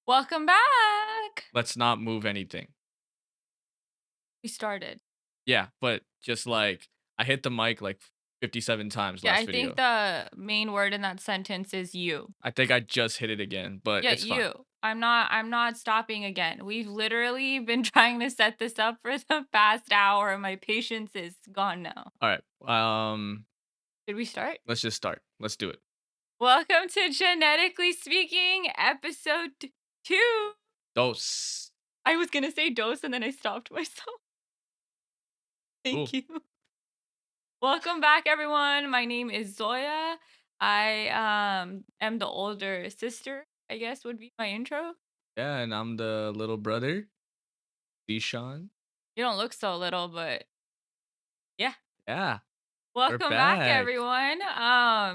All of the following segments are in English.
Welcome back. Let's not move anything. We started. Yeah, but just like I hit the mic like 57 times Yeah, last I think video. the main word in that sentence is you. I think I just hit it again, but Yeah, it's fine. you. I'm not stopping again. We've literally been trying to set this up for the past hour and my patience is gone now. All right. Did we start? Let's just start. Let's do it. Welcome to Genetically Speaking, episode 2. Dose. I was going to say dose and then I stopped myself. Ooh. Thank you. Welcome back, everyone. My name is Zoya. I am the older sister, I guess would be my intro. Yeah, and I'm the little brother, Deshaun. You don't look so little, but yeah. Yeah, we're Welcome back, back. everyone.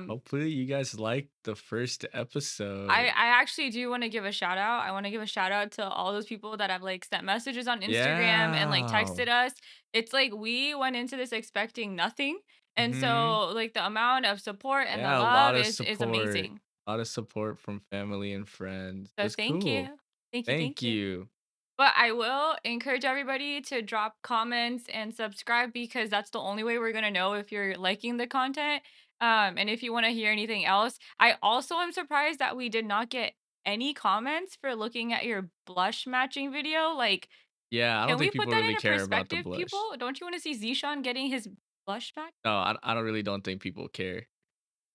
Hopefully you guys liked the first I episode. I actually do want to give a shout out. I want to give a shout out to all those people that have like sent messages on Instagram and like Yeah. texted us. It's like we went into this expecting nothing. And Mhm. so like the amount of support and the Yeah, a lot love of is support. amazing. A lot of support from family and friends. It So was thank cool. you. Thank you. Thank Thank you. you. But I will encourage everybody to drop comments and subscribe because that's the only way we're gonna know if you're liking the content. And if you want to hear anything else, I also am surprised that we did not get any comments for looking at your blush matching video. Like, Yeah, I don't can we think put people that really into care about the perspective, blush. people? Don't you want to see Zishan getting his blush back? No, I don't really don't think people care, to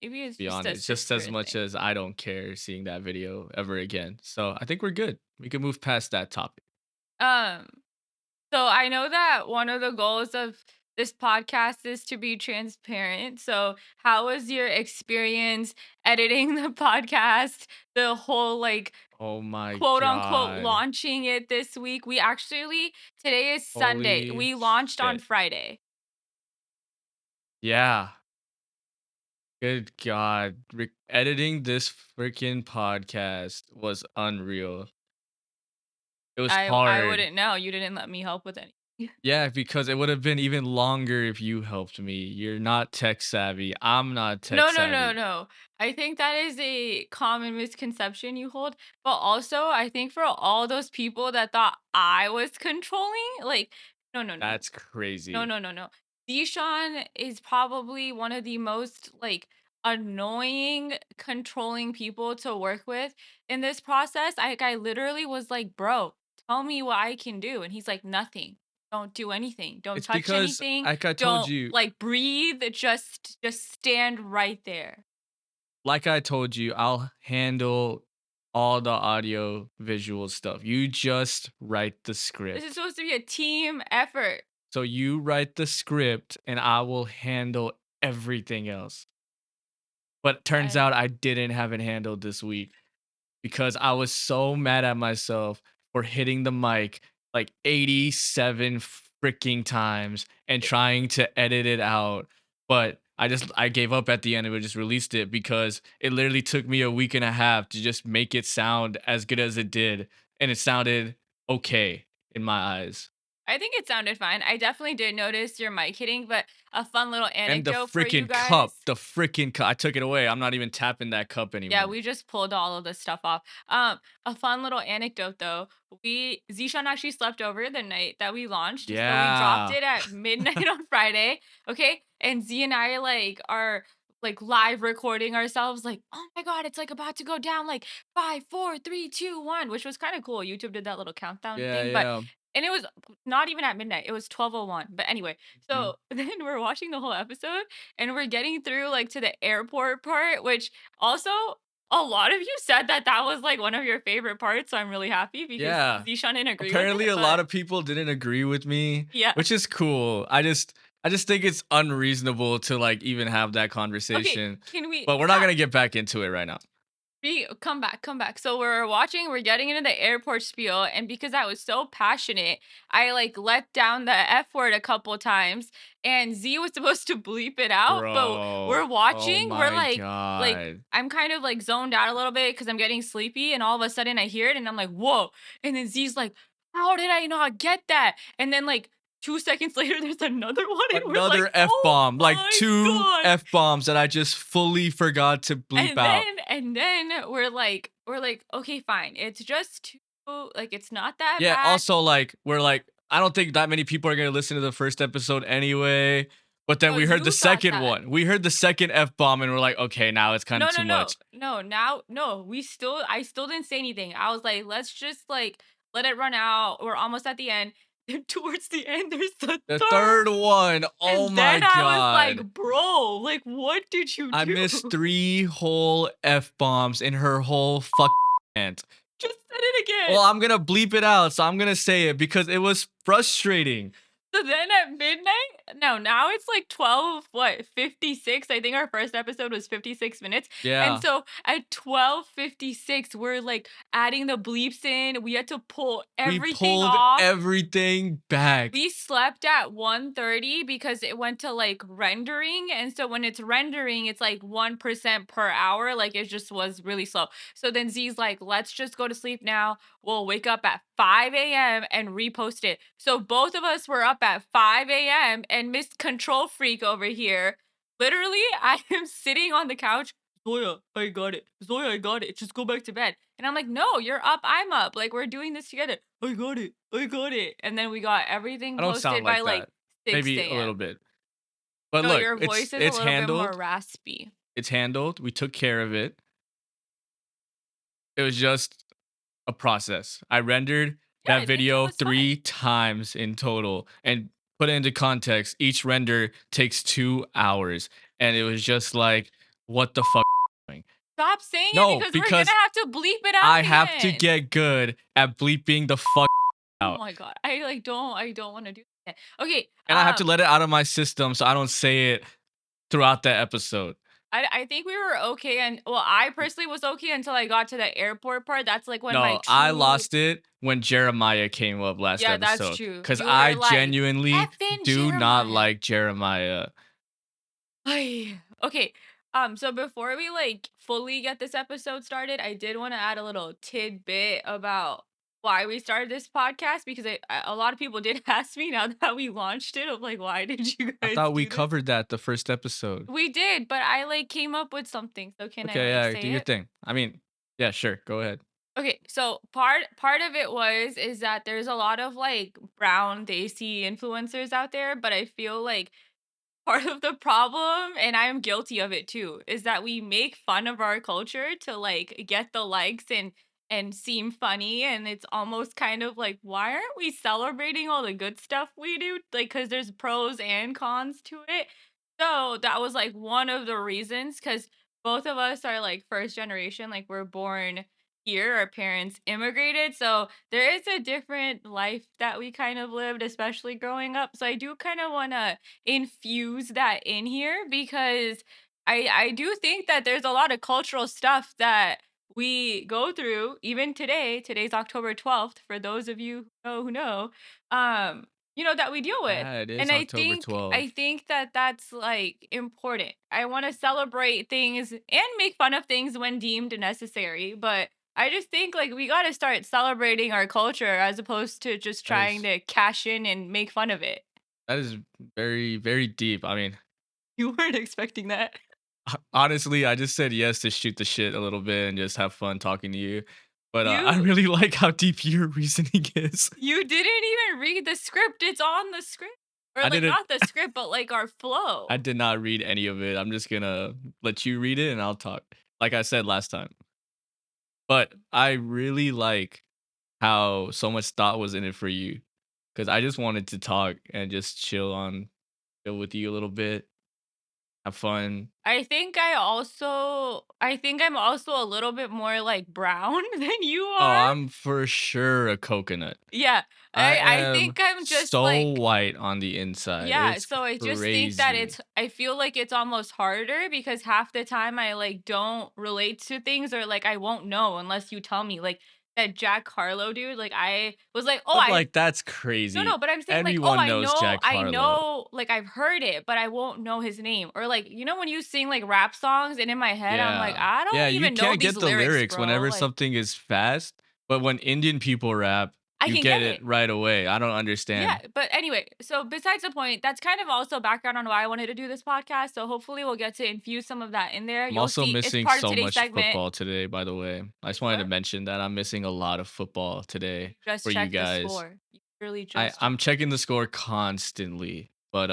Maybe it's be just a honest. Just as sister much thing. as I don't care seeing that video ever again. So I think we're good. We can move past that topic. Um, So I know that one of the goals of this podcast is to be transparent. So how was your experience editing the podcast? The whole like Oh my quote unquote god. launching it this week. We actually today is Sunday. Holy We launched on shit. Friday. Yeah. Good god. Editing this freaking podcast was unreal. It was I hard. wouldn't know. You didn't let me help with any. Yeah, because it would have been even longer if you helped me. You're not tech savvy. I'm not tech No, no, no, savvy. no. I think that is a common misconception you hold. But also, I think for all those people that thought I was controlling, like, no, no, no. That's No, crazy. no, no, no. Deshaun is probably one of the most like annoying, controlling people to work with in this process. I literally was like, bro, tell me what I can do. And he's like, nothing. Don't do anything. Don't It's touch because, anything. like I told Don't you, like breathe. Just stand right there. I'll handle all the audio visual stuff. You just write the This is script. supposed to be a team effort. So you write the script and I will handle everything else. But turns I out I didn't have it handled this week because I was so mad at myself for hitting the mic like 87 freaking times and trying to edit it out. But I gave up at the end and we just released it because it literally took me a week and a half to just make it sound as good as it did. And it sounded okay in my eyes. I think it sounded fine. I definitely did notice your mic hitting, but a fun little And anecdote for you the guys. freaking cup. I took it away. I'm not even tapping that cup Yeah, anymore. we just pulled all of this stuff off. A fun little anecdote though. We Zishan actually slept over the night that we launched. So we dropped Yeah. it at midnight on Friday. Okay. And Z and I like are like live recording ourselves, like, oh my god, it's like about to go down like 5, 4, 3, 2, 1, which was kind of cool. YouTube did that little countdown Yeah, thing, but yeah. and it was not even at midnight, it was 12:01. But anyway, Mhm. so then we're watching the whole episode and we're getting through like to the airport part, which also a lot of you said that that was, like, one of your favorite parts, so I'm really happy because Yeah. Zishan didn't agree with Apparently it, a lot but of people didn't agree with me, yeah. which is cool. I just think it's unreasonable to like even have that Okay, conversation. can we But we're not stop? gonna get back into it right now. Come back, come back. So we're watching, we're getting into the airport spiel, and because I was so passionate, I, like, let down the F word a couple times, and Z was supposed to bleep it out, but Bro. we're Oh watching, we're my like, god. I'm kind of, like, zoned out a little bit because 'cause I'm getting sleepy, and all of a sudden I hear it, and I'm like, "Whoa," and then Z's like, "How did I not get that?" And then, like, 2 seconds later, there's another one, and we're like, Another "Oh F-bomb, like my 2 god." F-bombs that I just fully forgot to bleep out. And then we're like, "Okay, fine. It's just 2, like, it's not that Yeah, bad." also, like, we're like, I don't think that many people are gonna listen to the first episode anyway, but then No, we heard the you thought second that. one. We heard the second F-bomb and we're like, "Okay, now it's kinda No, too no, no. much." No, now no, I still didn't say anything. I was like, "Let's just, like, let it run out. We're almost at the end." Then towards the end, there's the The 3rd 3rd, one, oh and my then I was like, god. "Bro, like, what did you I do?" missed 3 whole F-bombs in her whole rant. Just said it Well, again. I'm gonna bleep it out, so I'm gonna say it because it was frustrating. So then at midnight, no, now it's like 12, what, 56. I think our first episode was 56 minutes. And Yeah. so at 12:56, we're like adding the bleeps in. We had to pull We everything pulled off. everything back. We slept at 1:30 because it went to like rendering. And so when it's rendering, it's like 1% per hour. Like it just was really slow. So then Z's like, let's just go to sleep now. We'll wake up at 5 a.m. and repost it. So both of us were up at 5 a.m. and Miss Control Freak over here. Literally, I am sitting on the couch. Zoya, I got it. Zoya, I got it. Just go back to bed. And I'm like, no, you're up, I'm up. Like, we're doing this together. I got it. I got it. And then we got everything I don't sound posted by like like that. 6 Maybe a little a.m. bit. But No, look, your voice is a it's little bit more handled. raspy. It's handled. We took care of it. It was just a process. I rendered Yeah, that I think it video was fine. 3 times in total, and put it into context, each render takes 2 hours, and it was just like, "What the fuck doing?" Stop saying it No, because we're gonna because have to bleep it I out have to again. get good at bleeping the fuck Oh out, my god. I don't want to do that. Okay, and I have to let it out of my system so I don't say it throughout the episode. I think we were okay, and well, I personally was okay until I got to the airport part. That's like when my No, I true. lost it when Jeremiah came up last Yeah, that's episode, true. because You I were like, genuinely "Effing do not Jeremiah." like Jeremiah. Ay, okay. So before we like fully get this episode started, I did want to add a little tidbit about why we started this podcast because a lot of people did ask me now that we launched it of like, why did you I guys thought we do this? covered that the first episode. We did, but I like came up with something. So can I Okay, like yeah, do say your it? thing. I mean, yeah, sure, go ahead. Okay, so part of it is that there's a lot of like brown desi influencers out there, but I feel like part of the problem, and I am guilty of it too, is that we make fun of our culture to like get the likes and seem funny, and it's almost kind of like, why aren't we celebrating all the good stuff we do? Like, because there's pros and cons to it. So that was like one of the reasons, because both of us are like first generation, like we're born here, our parents immigrated, so there is a different life that we kind of lived, especially growing up. So I do kind of want to infuse that in here because I do think that there's a lot of cultural stuff that we go through even today. Today's October 12th for those of you who know, that we deal with. Yeah, it is And October I 12th. think that that's like important. I want to celebrate things and make fun of things when deemed necessary, but I just think like we got to start celebrating our culture as opposed to just That trying is to cash in and make fun of it. that is very, very deep. I mean, You weren't expecting that. honestly, I just said yes to shoot the shit a little bit and just have fun talking to you. But I You really like how deep your reasoning is. you didn't even read the script. It's on the script. Or I like didn't not the script, but like our I flow. did not read any of it. I'm just gonna let you read it and I'll talk. Like I said last time. But I really like how so much thought was in it for you. Cause I just wanted to talk and just chill with you a little bit, have fun. I think I'm also a little bit more like brown than you Oh, are. I'm for sure a coconut. Yeah. I I am think I'm just so like. white on the inside. Yeah, It's so I just think that crazy. I feel like it's almost harder because half the time I like don't relate to things or like I won't know unless you tell me. Like that Jack Harlow dude, like I was like, "Oh, But I like that's no, no," crazy. but I'm saying like, "Oh, Everyone knows Jack I Harlow. know, like I've heard it, but I won't know his name." Or like, when you sing like rap songs and in my head I'm like, Yeah. "I Yeah, don't you even know can't these get the lyrics, lyrics bro." whenever Like, something is fast, but when Indian people rap, I You can get get it it. right away. I don't Yeah, understand. but anyway, so besides the point, that's kind of also background on why I wanted to do this podcast. So hopefully we'll get to infuse some of that in there. I'm You'll also see it's missing part of so today's much segment. football today, by the way. I just Wait, wanted to what? mention that I'm missing a lot of football You today just for you checked the guys. score. You literally I just I'm checked it. checking the score constantly, but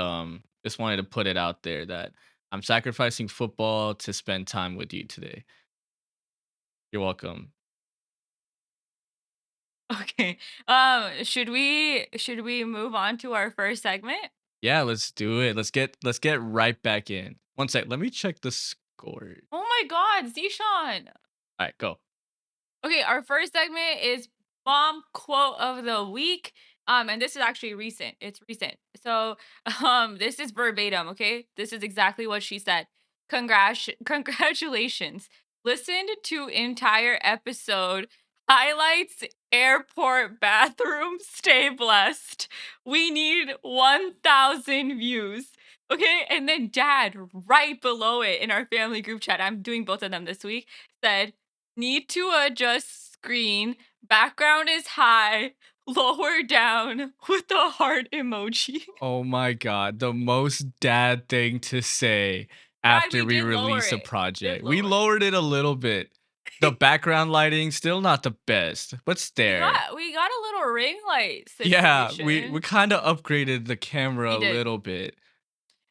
just wanted to put it out there that I'm sacrificing football to spend time with you today. You're welcome. Okay. Should we move on to our first segment? Yeah, let's do it. Let's get right back in. One sec. Let me check the score. Oh my God, Zishan. All right, go. Okay, our first segment is mom quote of the week. And this is actually recent. It's recent. So, this is verbatim. Okay, this is exactly what she said. Congratulations. Listened to entire episode. Highlights airport bathroom. Stay blessed. We need 1,000 views. Okay, and then dad right below it in our family group chat. I'm doing both of them this week. Said need to adjust screen. Background is high. Lower down with the heart emoji. Oh my god, the most dad thing to say Dad, after we we did lower release a it. We did project. We lower it. lowered it a little bit. The background lighting still not the best, but it's We there. got we got a little ring light Yeah, we situation. kind of upgraded the camera We a did. little bit.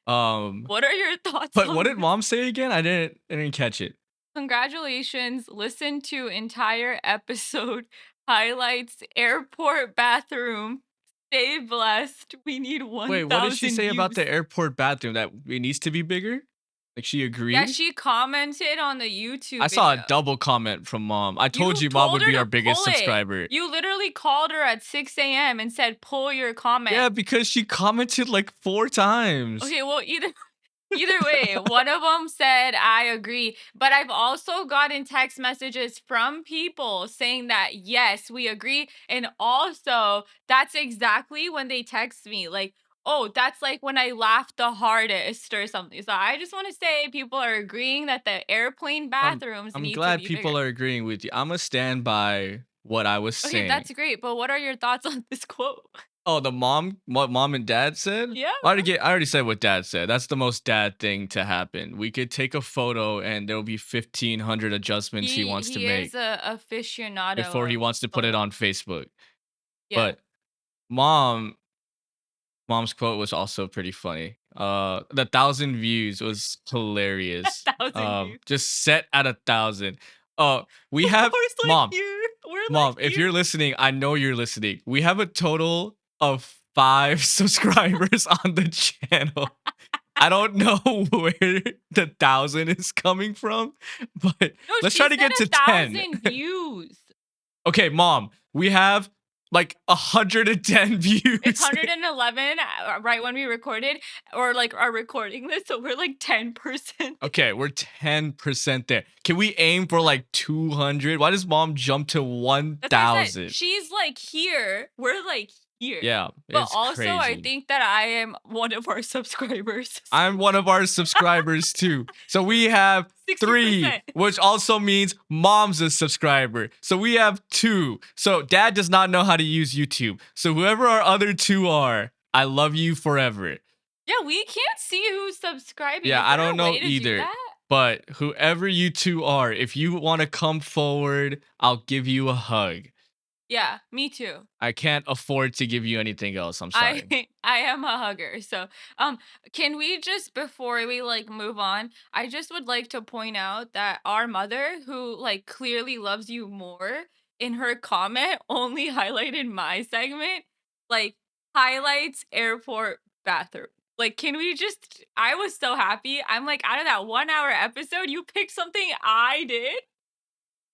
Um, What are your thoughts but what on did this? mom say again? I didn't catch it. Congratulations. Listen to entire episode. Highlights airport bathroom. Stay blessed. We need Wait, what did she 1,000 say about views. the airport bathroom that it needs to be bigger? Like she Yeah, agreed? she commented on the YouTube I saw a video. double comment from mom. I told You you mom told would be her our to biggest pull it. subscriber. You literally called her at 6 a.m. and said, pull your comment. Yeah, because she commented like 4 times. Okay, well, either way, one of them said, I agree. But I've also gotten text messages from people saying that, yes, we agree. And also, that's exactly when they text me, like, oh, that's like when I laughed the hardest or something. So I just want to say people are agreeing that the airplane I'm bathrooms I'm need to glad be bigger. people are agreeing with you. Imma stand by what I was Okay, saying. that's great. But what are your thoughts on this quote? Oh, the mom what mom and dad said? Yeah. I already said what dad said. That's the most dad thing to happen. We could take a photo and there'll be 1,500 adjustments he wants to He is make a aficionado before he of wants to put it photos. on Facebook. Yeah. But mom mom's quote was also pretty funny. The 1,000 views was hilarious. 1,000 views. Just set at 1,000. We Of have course, like mom, here. We're like mom, if here. you're listening, I know you're listening. We have a total of 5 subscribers on the channel. I don't know where the 1,000 is coming from, but No, let's she try to said get to 10. 1,000 views. Okay, mom, we have like 110 It's views. 111 right when we recorded or like are recording this, so we're like 10% there. Okay, we're 10% there. Can we aim for like 200? Why does mom jump to That's what I said. 1,000? She's like here. Wewe're like here. Yeah, But it's also, I crazy. think that I am one of our subscribers. I'm one of our subscribers too. So we have 3, 60%. which also means mom's a subscriber. So we have 2. So dad does not know how to use YouTube. So whoever our other 2 are, I love you forever. Yeah, we can't see who's subscribing. Yeah, Is I there don't a know way to do either. that? But whoever you 2 are, if you want to come forward, I'll give you a hug. Yeah, me too. I can't afford to give you anything else. I'm I sorry. I am a hugger. So, um can we just before we like move on, I just would like to point out that our mother who like clearly loves you more in her comment only highlighted my segment, like highlights airport bathroom. Like can we just I was so happy. I'm like out of that 1 hour episode, you picked something I did.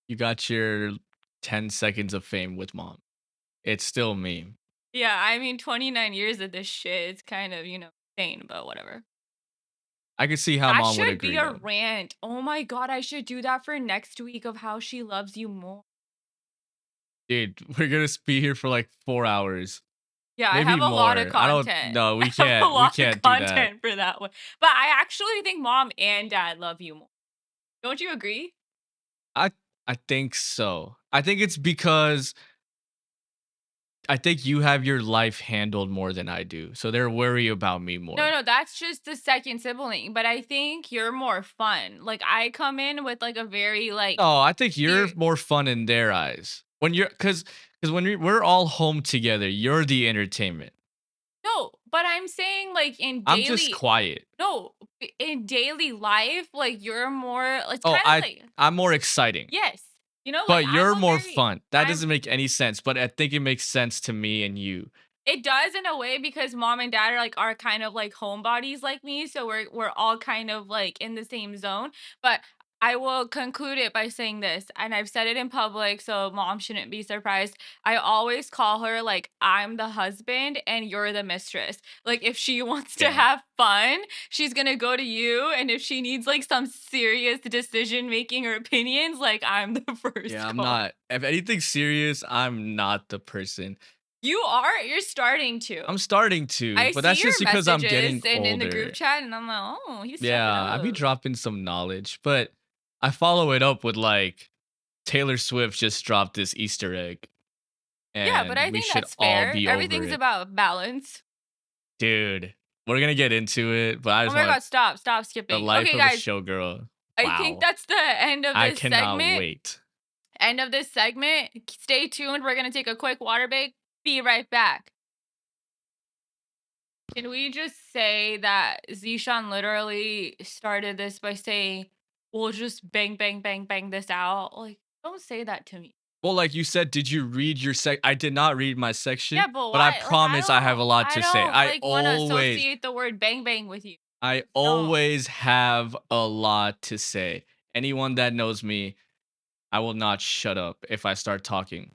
You got your 10 seconds of fame with mom. It's still me. Yeah, I mean 29 years of this shit. It's kind of, insane, but whatever. I could see how That mom would should be agree a though. rant. Oh my god, I should do that for next week of how she loves you more. Dude, we're gonna be here for like 4 hours. Yeah, I Maybe have a lot of more. I don't content. no, I have a we lot of can't do that. content for that one. But I actually think mom and dad love you more. Don't you agree? I I think so. I think it's because I think you have your life handled more than I do, so they're worried about me No, more. no, that's just the second sibling, but I think you're more fun. Like, I come in with, like, a very, like, No, I think you're ser more fun in their eyes. When you're because when we're all home together, you're the entertainment. no, but I'm saying, like, in I'm just daily quiet. no, in daily life, like, you're more it's Oh, kinda like I'm more exciting, yes. Like, but I'm you're a more very fun. That I'm doesn't make any sense, but I think it makes sense to me and you. it does in a way because mom and dad are kind of like homebodies like me, so we're all kind of like in the same zone. But I will conclude it by saying this, and I've said it in public, so mom shouldn't be surprised. I always call her like I'm the husband and you're the mistress. Like if she wants to Damn. have fun, she's gonna go to you, and if she needs like some serious decision making or opinions, like I'm the Yeah, first I'm call. not. If anything serious, I'm not the person. You are, you're starting to. I'm starting to, I but see that's just your because I'm getting messages and in the group older. chat, and I'm like, "Oh, he's stepping Yeah, I be up." dropping some knowledge, but I follow it up with like Taylor Swift just dropped this Easter egg, Yeah, but and I we think should that's all fair. be over Everything's it. about balance. Dude, we're gonna get into it, but I Oh just my want god, stop, stop the skipping. life Okay, of a guys, showgirl. I think Wow. that's the end of I this cannot segment. wait. End of this segment. Stay tuned. We're gonna take a quick water break. Be right back. Can we just say that Zishan literally started this by saying, "We'll just bang, bang, bang, bang this out"? Like, don't say that to me. Well, like you said, did you read your I did not read my Yeah, section, but but I why? Like, promise I have a lot I to say. don't like want to Always associate the word bang bang with you. I Don't. always have a lot to say. Anyone that knows me, I will not shut up if I start talking.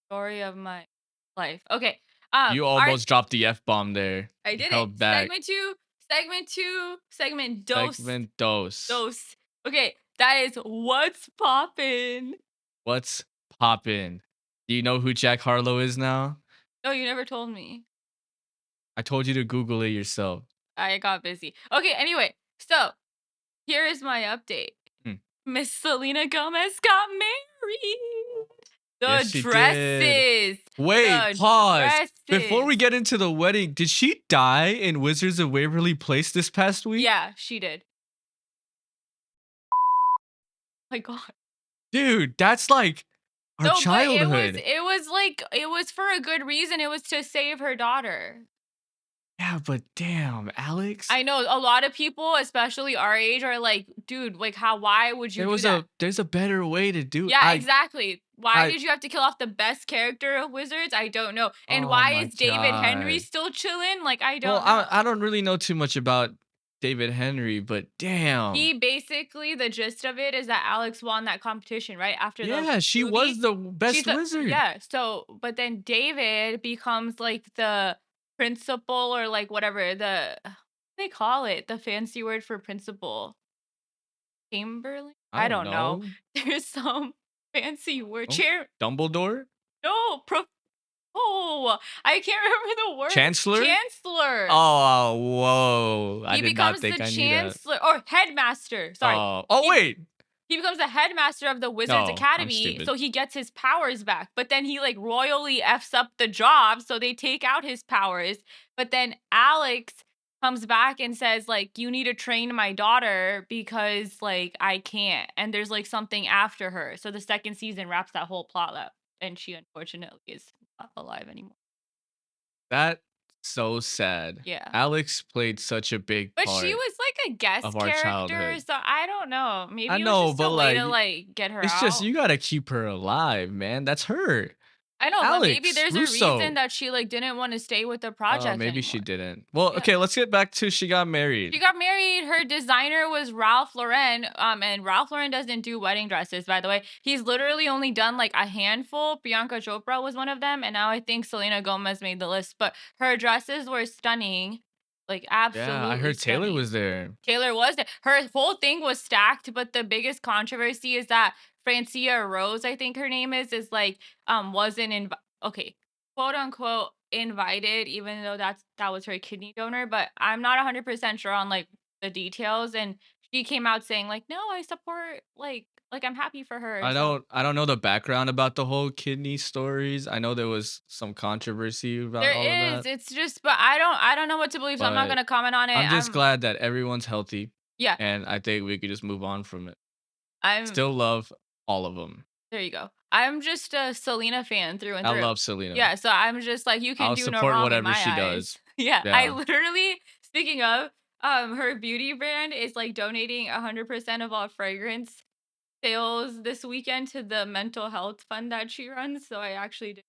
Story of my life. Okay. You Our almost dropped the F bomb there. I You didn't. held back. Segment dos. Segment dos. Dos. Okay, that is what's poppin'. What's poppin'? Do you know who Jack Harlow is now? No, you never told me. I told you to Google it yourself. I got busy. Okay, anyway, so here is my update. Hmm. Miss Selena Gomez got married. Yes, The she did. dresses. Wait, The pause. Before dresses. we get into the wedding, did she die in Wizards of Waverly Place this past week? Yeah, she did. My God. Dude, that's like our No, but childhood. it was for a good reason. It was to save her daughter. Yeah, but damn, Alex. I know a lot of people, especially our age, are like, dude, like why would you do that? There's a better way to do Yeah, exactly. Why I did you have to kill off the best character of Wizards? I don't know. And oh why my is David Henry god. still chilling? Like, I Well, don't know. I don't really know too much about David Henry, but damn. He basically the gist of it is that Alex won that competition, right? After the Yeah, she was movie. the She's best a wizard. yeah, so but then David becomes like the principal or like whatever what do they call it, the fancy word for principal. Chamberlain? I I don't don't know. know. There's some fancy word. Oh, Dumbledore? No, oh, I can't remember the word. Chancellor? Chancellor. Oh, whoa. I He did not becomes the think I knew that. chancellor or headmaster. Sorry. Oh He wait. he becomes the headmaster of the Wizards No, I'm Academy, stupid. so he gets his powers back. But then he like royally f's up the job, so they take out his powers. But then Alex comes back and says like you need to train my daughter because like I can't. And there's like something after her. So the second season wraps that whole plot up and she unfortunately is not alive anymore. That's so sad. Yeah. Alex played such a big But she part was like a of guest our character, childhood. so I don't know. I Maybe it was know, just but a way to like like get her it's just out. you gotta keep her alive, man. That's her. I know, but maybe Alex there's a reason Russo. that she like didn't want to stay with the project Maybe she anymore. didn't. Well, Yeah. okay, let's get back to she got She married. got married. Her designer was Ralph Lauren. And Ralph Lauren doesn't do wedding dresses, by the way. He's literally only done like a handful. Priyanka Chopra was one of them, and now I think Selena Gomez made the list. But her dresses were stunning, like Yeah, I absolutely heard Taylor stunning. was there. Taylor was there. Her whole thing was stacked, but the biggest controversy is that Francia Rose, I think her name is like wasn't okay, quote unquote invited, even though that was her kidney donor, but I'm not 100% sure on like the details. And she came out saying like, no, I support like Like, I'm happy for her, I so don't know the background about the whole kidney stories. I know there was some controversy about all of there is, that, it's just but I don't know what to believe, so I'm not but gonna comment on it. I'm just I'm glad that everyone's healthy, yeah, and I think we could just move on from it. I'm Still love all of them. there you go. I'm just a Selena fan through and I through. love Selena. Yeah, so I'm just like, you can I'll do no support wrong in whatever my she eyes. does. Yeah, I Yeah. literally speaking of, her beauty brand is, like, donating 100% of all fragrance sales this weekend to the mental health fund that she runs, so I actually did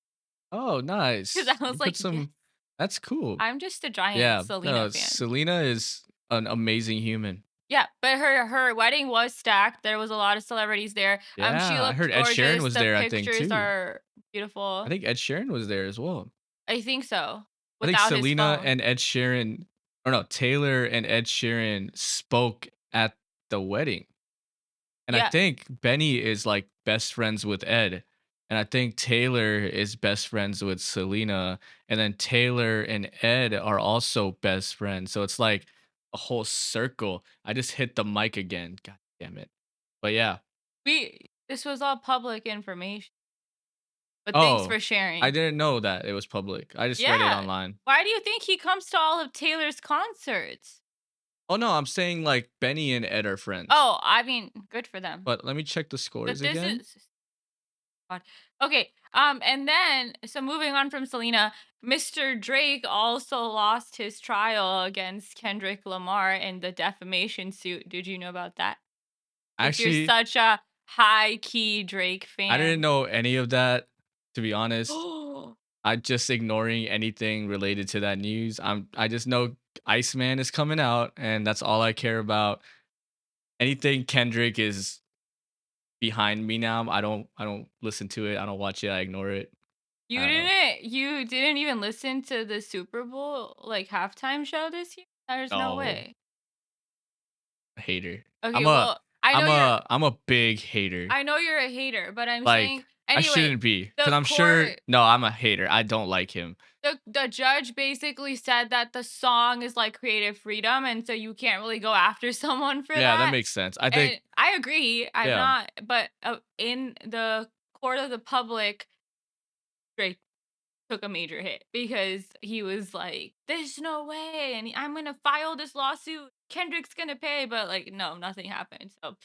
Oh, 'cause nice. I You was put like, "Yes." some That's cool. I'm just a giant Yeah. Selena No, fan. Selena is an amazing human. Yeah, but her wedding was stacked, there was a lot of celebrities there, she Yeah, I looked heard Ed Sheeran gorgeous, was the there, I think, pictures too. are I beautiful. think Ed Sheeran was there as well. I think so, I think without his Selena phone. and Ed Sheeran, or no, Taylor and Ed Sheeran spoke at the wedding. And I Yeah, think Benny is like best friends with Ed. And I think Taylor is best friends with Selena. And then Taylor and Ed are also best friends. So it's like a whole circle. I just hit the mic again. God damn it. But yeah. this was all public information, but thanks Oh, for I sharing. didn't know that it was public. I just read it Yeah, online. why do you think he comes to all of Taylor's concerts? Oh no, I'm saying like Benny and Ed are friends. Oh, I mean, good for them, But let me check the but scores this again. is God. Okay, and then so moving on from Selena, Mr. Drake also lost his trial against Kendrick Lamar in the defamation suit. Did you know about that? Since you're Actually, such a high key Drake I didn't fan. know any of that, to be honest. Oh, I just ignoring anything related to that news. I just know Iceman is coming out, and that's all I care about. Anything Kendrick is behind me now. I don't listen to it. I don't watch it. I ignore it. I don't know. you didn't even listen to the Super Bowl like halftime show this year? There's no No, way. hater. Okay, well, I know you're I'm a big hater. I know you're a hater, but I'm saying Like I anyway, shouldn't be, because the I'm sure. court No, I'm a hater. I don't like him. the judge basically said that the song is like creative freedom, and so you can't really go after someone for Yeah, that that. makes sense. I think. And I agree. I'm Yeah, not, but in the court of the public, Drake took a major hit because he was like, "There's no way," and I'm gonna file this lawsuit. Kendrick's gonna pay, but like, no, nothing happened. So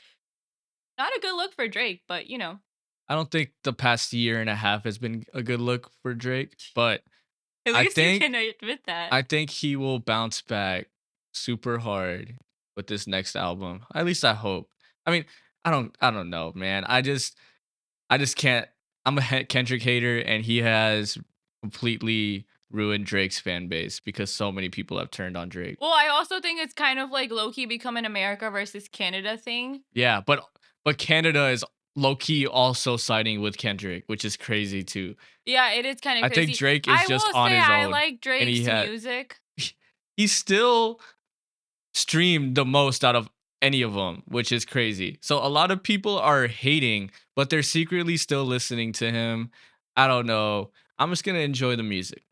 not a good look for Drake, but I don't think the past year and a half has been a good look for Drake, but at I least you think can admit that. I think he will bounce back super hard with this next album. At least I hope. I mean, I don't know, man. I just can't. I'm a Kendrick hater, and he has completely ruined Drake's fan base because so many people have turned on Drake. Well, I also think it's kind of like low key become an America versus Canada thing. Yeah, but Canada is low key also siding with Kendrick, which is crazy too. Yeah, it is kind of I think crazy. Drake is I just will on say his I own, like and Drake's music. he's still streamed the most out of any of them, which is crazy. So a lot of people are hating, but they're secretly still listening to him. I don't know. I'm just gonna enjoy the music,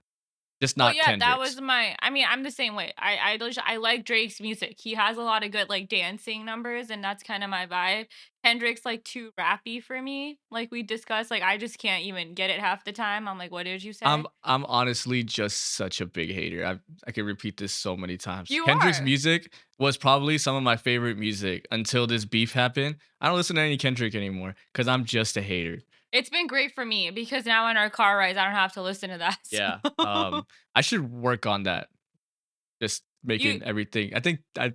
just Well, not yeah, that Kendrick's. was my I mean, I'm the same way. I like Drake's music. He has a lot of good like dancing numbers and that's kind of my vibe. Kendrick's like too rappy for me. Like we discussed, like I just can't even get it half the time. I'm like, "What did you say?" I'm honestly just such a big hater. I can repeat this so many times. You Kendrick's are. music was probably some of my favorite music until this beef happened. I don't listen to any Kendrick anymore because I'm just a hater. It's been great for me because now in our car rides, I don't have to listen to that. Yeah. So I should work on that. Just you making everything. I think I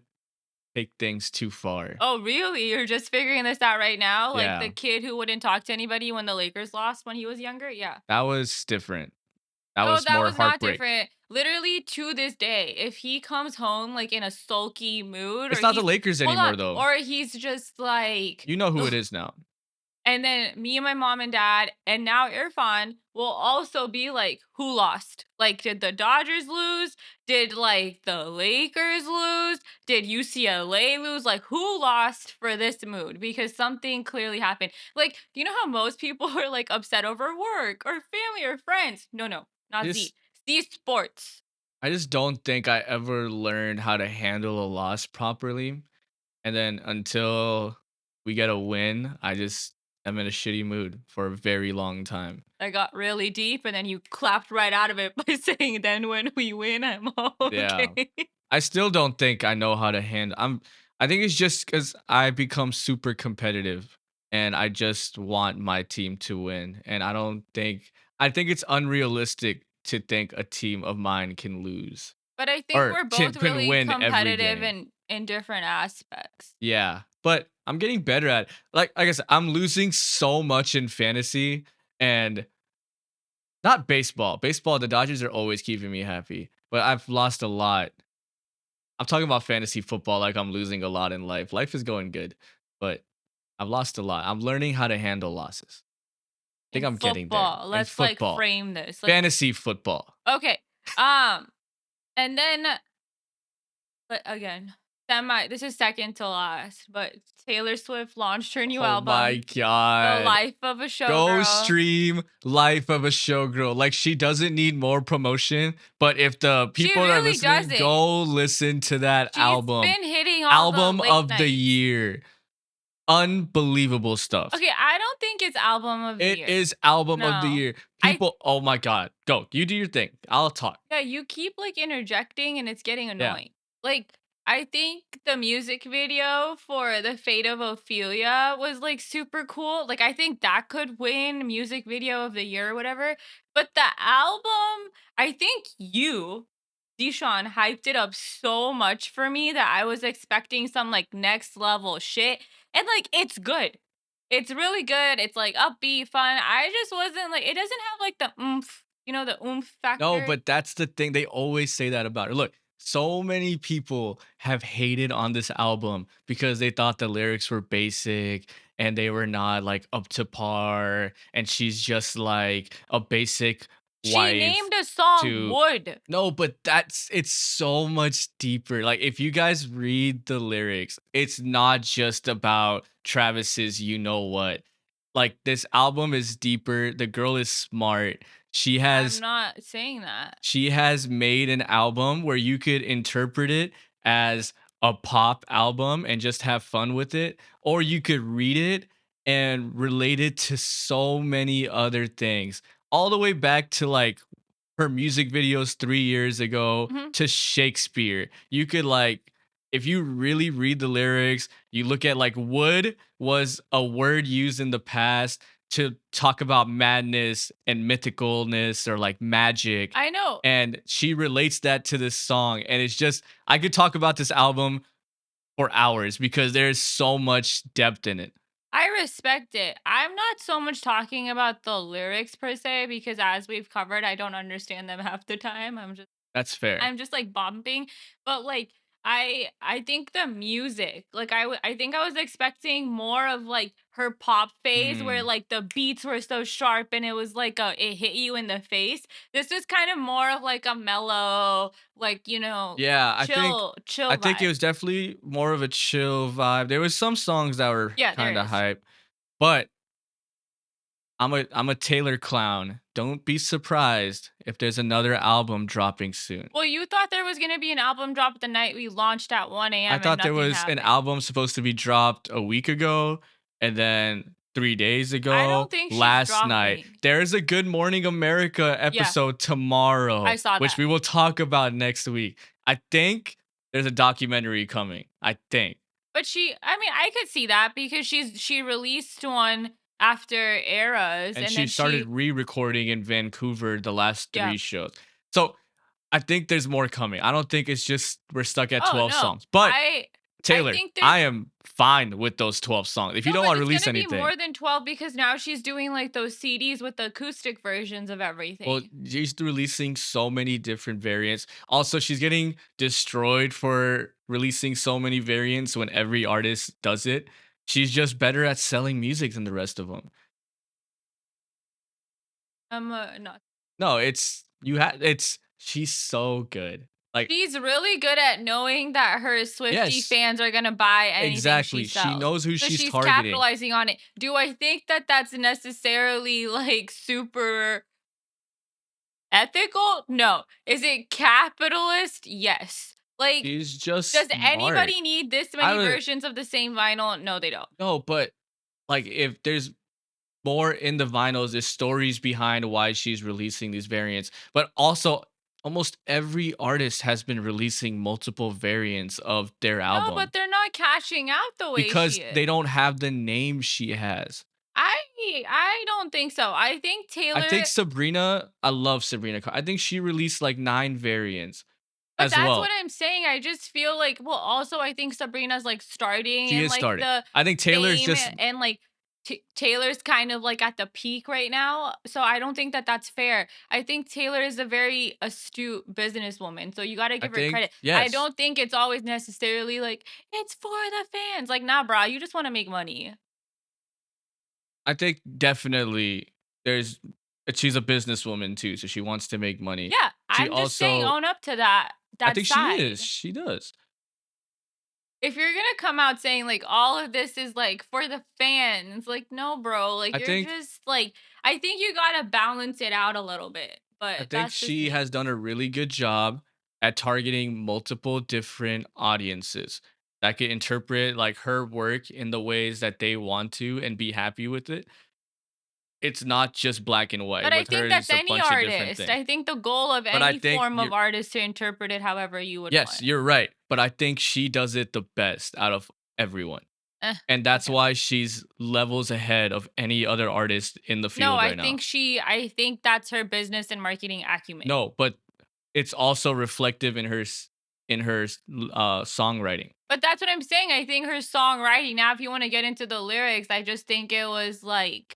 take things too far. Oh, really? You're just figuring this out right now? Like the Yeah, kid who wouldn't talk to anybody when the Lakers lost when he was younger? Yeah. that was different. That No, was that more was not heartbreak. different. Literally to this day, if he comes home like in a sulky mood or It's not the he's Lakers hold on, anymore, though. or he's just like, You know who it ugh, is now. and then me and my mom and dad, and now Irfan will also be like, who lost? Like, did the Dodgers lose? Did like the Lakers lose? Did UCLA lose? Like, who lost for this mood? Because something clearly happened. Like, you know how most people are like upset over work or family or friends? No, no, not Z. Just Z sports. I just don't think I ever learned how to handle a loss properly. And then until we get a win, I just am in a shitty mood for a very long time. I got really deep, and then you clapped right out of it by saying, "Then when we win, I'm Yeah. okay." I still don't think I know how to handle I think it's just because I become super competitive and I just want my team to win. And I think it's unrealistic to think a team of mine can lose But I think or we're both can really win every competitive game. in different aspects. Yeah. But I'm getting better at like I said, I'm losing so much in fantasy and not baseball. Baseball, the Dodgers are always keeping me happy, but I've lost a lot. I'm talking about fantasy football like I'm losing a lot in life. Life is going good, but I've lost a lot. I'm learning how to handle losses. I think In I'm getting there. football, In let's, like, football, frame this, like fantasy football. okay, um, and then, but again, semi this is second to last, but Taylor Swift launched her new Oh my album, The god. Life of a Go Showgirl. stream Life of a Showgirl. Like she doesn't need more promotion, but if the She people are really listening, doesn't. go listen to that She's album. been hitting all the Album late of the nights. year. Unbelievable stuff. Okay, I don't think it's album of the It year. is album of the No. year. I People, oh my god. Go. You do your thing. I'll talk. Yeah, you keep, like, interjecting, and it's getting Yeah. annoying. Like, I think the music video for The Fate of Ophelia was, like, super cool. Like, I think that could win music video of the year or whatever. But the album, I think you, Deshaun, hyped it up so much for me that I was expecting some, like, next level shit. And, like, it's good. It's really good. It's, like, upbeat, fun. I just wasn't like, it doesn't have, like, the oomph, the oomph No, factor. but that's the thing. They always say that about her. Look, so many people have hated on this album because they thought the lyrics were basic and they were not like up to par. And she's just like a basic She wife named a song to. Wood. No, but it's so much deeper. Like, if you guys read the lyrics, it's not just about Travis's you know what. Like, this album is deeper. The girl is smart. She I'm has not saying that. she has made an album where you could interpret it as a pop album and just have fun with it, or you could read it and relate it to so many other things, all the way back to like her music videos 3 years ago Mhm. to Shakespeare. You could like, if you really read the lyrics, you look at like wood was a word used in the past to talk about madness and mythicalness or like magic. I know. And she relates that to this song. And it's just, I could talk about this album for hours because there's so much depth in it. I respect it. I'm not so much talking about the lyrics per se because as we've covered, I don't understand them half the time. That's fair. I'm just like bumping, but like I think the music, like I think I was expecting more of like her pop phase where Mm. like the beats were so sharp and it was like it hit you in the face. This is kind of more of like a mellow, like Yeah, I chill think it vibe. was definitely more of a chill vibe. There was some songs that were Yeah, there kind of is. hype, but I'm a Taylor clown. Don't be surprised if there's another album dropping soon. Well, you thought there was gonna be an album drop the night we launched at 1 I a.m. and thought there nothing was an happened. album supposed to be dropped a week ago and then 3 days I ago, don't think she's last night. dropping. There is a Good Morning America Yeah, episode I tomorrow, saw which that. we will talk about next week. I think there's a documentary coming. I think. But I mean, I could see that because she released one after Eras, And and she then started she, re-recording in Vancouver the last yeah. 3 shows. So I think there's more coming. I don't think it's just we're stuck at Oh 12 no, songs. But I Taylor, think there's I am fine with those 12 songs. If you no, don't but want to it's release gonna be anything, more than 12 because now she's doing like those CDs with the acoustic versions of well, everything. she's releasing so many different variants. Also, she's getting destroyed for releasing so many variants when every artist does it. She's just better at selling music than the rest of them. Not. No, she's so good. Like, She's really good at knowing that her Swiftie yes, fans are gonna buy anything she exactly. She sells. knows who So she's she's targeting. capitalizing on it. Do I think that that's necessarily like super ethical? No. Is it capitalist? Yes. Like, She's just does smart. anybody need this I many would versions of the same vinyl? No, they don't. no, but like if there's more in the vinyls, there's stories behind why she's releasing these variants. But also almost every artist has been releasing multiple variants of their No, but album they're not cashing out the way because she is. they don't have the name she has. I I don't think so. I think I think Taylor. Sabrina, I love Sabrina. I think she released like 9 variants But as that's what well. I'm saying. I just feel like, well, also I think Sabrina's like starting She in is like starting. the I think Taylor's fame just and like Taylor's kind of like at the peak right now. So I don't think that that's fair. I think Taylor is a very astute businesswoman. So you got to I give her think credit. I yes. don't think it's always necessarily like it's for the fans. Like, nah, brah, you just want to make money. I think definitely there's she's a businesswoman too, so she wants to make money. Yeah, She I'm just saying also own up to that I that think she is. side. She does. If you're gonna come out saying like all of this is like for the fans, like no, bro, like I you're think just like I think you gotta balance it out a little bit, I but think that's just she me. has done a really good job at targeting multiple different audiences that could interpret like her work in the ways that they want to and be happy with it. It's not just black and white. But I With her, think that's it's a any bunch of different artist. things. I think the goal of But I any think form of you're artist to interpret it however you would yes, want. you're right. But I think she does it the best out of everyone. Eh, And that's okay. why she's levels ahead of any other artist in the No, field right now. I think that's her business and marketing acumen. No, but it's also reflective in songwriting. But that's what I'm saying. I think her songwriting, now if you want to get into the lyrics, I just think it was like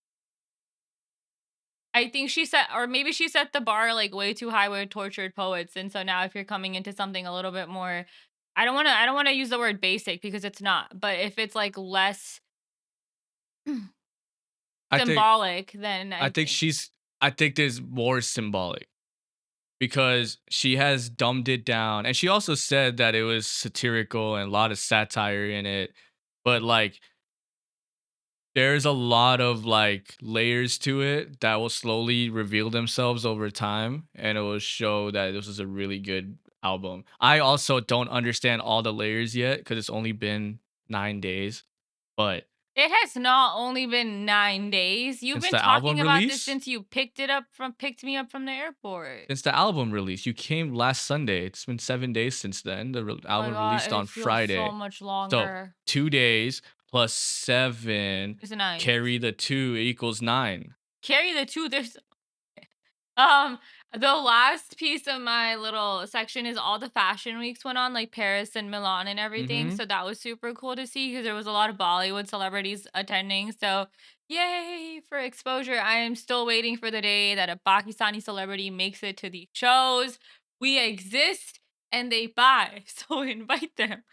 I think she set or maybe she set the bar, like, way too high with Tortured Poets, and so now if you're coming into something a little bit more I don't wanna use the word basic because it's not, but if it's, like, less I think symbolic, then I I think think she's I think there's more symbolic because she has dumbed it down and she also said that it was satirical and a lot of satire in it. But like there's a lot of like layers to it that will slowly reveal themselves over time and it will show that this is a really good album. I also don't understand all the layers yet because it's only been 9 days, but it has not only been 9 days. You've since been the album talking about this release since you picked me up from the airport. since the album release you came last Sunday. It's been 7 days since then. The Oh my album god, released it on feels so Friday, much so longer. 2 days plus 7, It's 9 carry days. the 2 equals 9. Carry the 2, there's Um, the last piece of my little section is all the fashion weeks went on, like Paris and Milan and everything. Mm-hmm. So that was super cool to see because there was a lot of Bollywood celebrities attending. So yay for exposure. I am still waiting for the day that a Pakistani celebrity makes it to these shows. We exist and they buy. So invite them.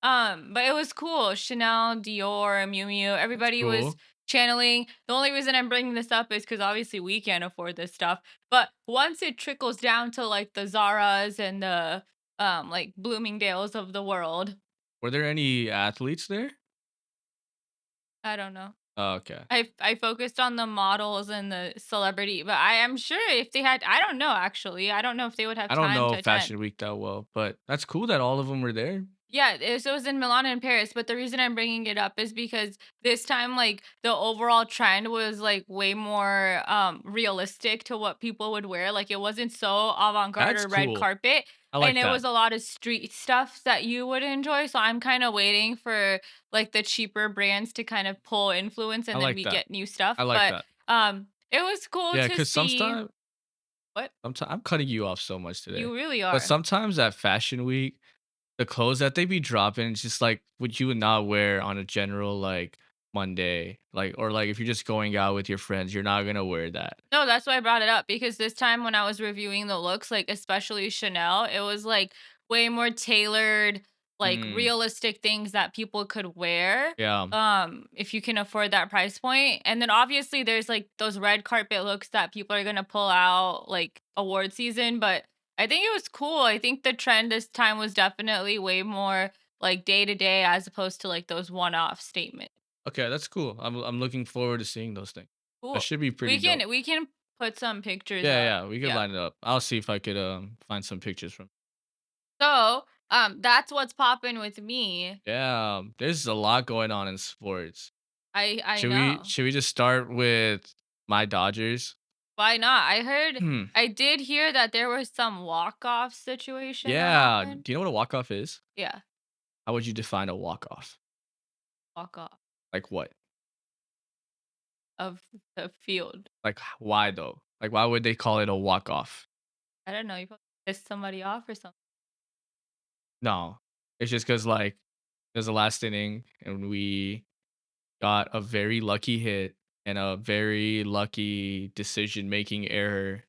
But it was cool. Chanel, Dior, Miu Miu, That's everybody was cool. channeling. The only reason I'm bringing this up is because obviously we can't afford this stuff, but once it trickles down to like the Zaras and the like Bloomingdales of the world, Were there any athletes there? I don't know. Oh, okay. I focused on the models and the celebrity, but I am sure if they had I don't know actually. I don't know if they would have I don't time know to attend. Fashion Week that well, but that's cool that all of them were there. Yeah, it was in Milan and Paris, but the reason I'm bringing it up is because this time, like, the overall trend was, like, way more, realistic to what people would wear, like, it wasn't so avant-garde That's or red cool. carpet, I and like it that. was a lot of street stuff that you would enjoy, so I'm kinda waiting for, like, the cheaper brands to kind of pull influence I and then like we that. get new stuff, I like but, that. it was cool Yeah, to because see. What? sometimes I'm cutting you off so much today. You really But are. sometimes at Fashion Week, the clothes that they be dropping, it's just like what you would not wear on a general like Monday. Like or like if you're just going out with your friends, you're not gonna wear that. No, that's why I brought it up because this time when I was reviewing the looks, like especially Chanel, it was like way more tailored, like Mm, realistic things that people could wear yeah. if you can afford that price point. And then obviously there's like those red carpet looks that people are going to pull out like award season, but I think it was cool. I think the trend this time was definitely way more like day to day as opposed to like those one-off statements. Okay, that's cool. I'm looking forward to seeing those things. That Cool. should be pretty dope. We can put some pictures Yeah, up. yeah, we could Yeah. line it up. I'll see if I could find some pictures from. So That's what's popping with me. Yeah, there's a lot going on in sports. I Should we know. should we just start with my Dodgers? Why not? Hmm. I did hear that there was some walk-off situation that Yeah. happened. Do you know what a walk-off is? Yeah, How would you define a walk-off? walk-off Like what? of the field. Like why though? Like why would they call it a walk-off? I don't know, you probably pissed somebody off or something. No. It's just because like there's the last inning and we got a very lucky hit and a very lucky decision making error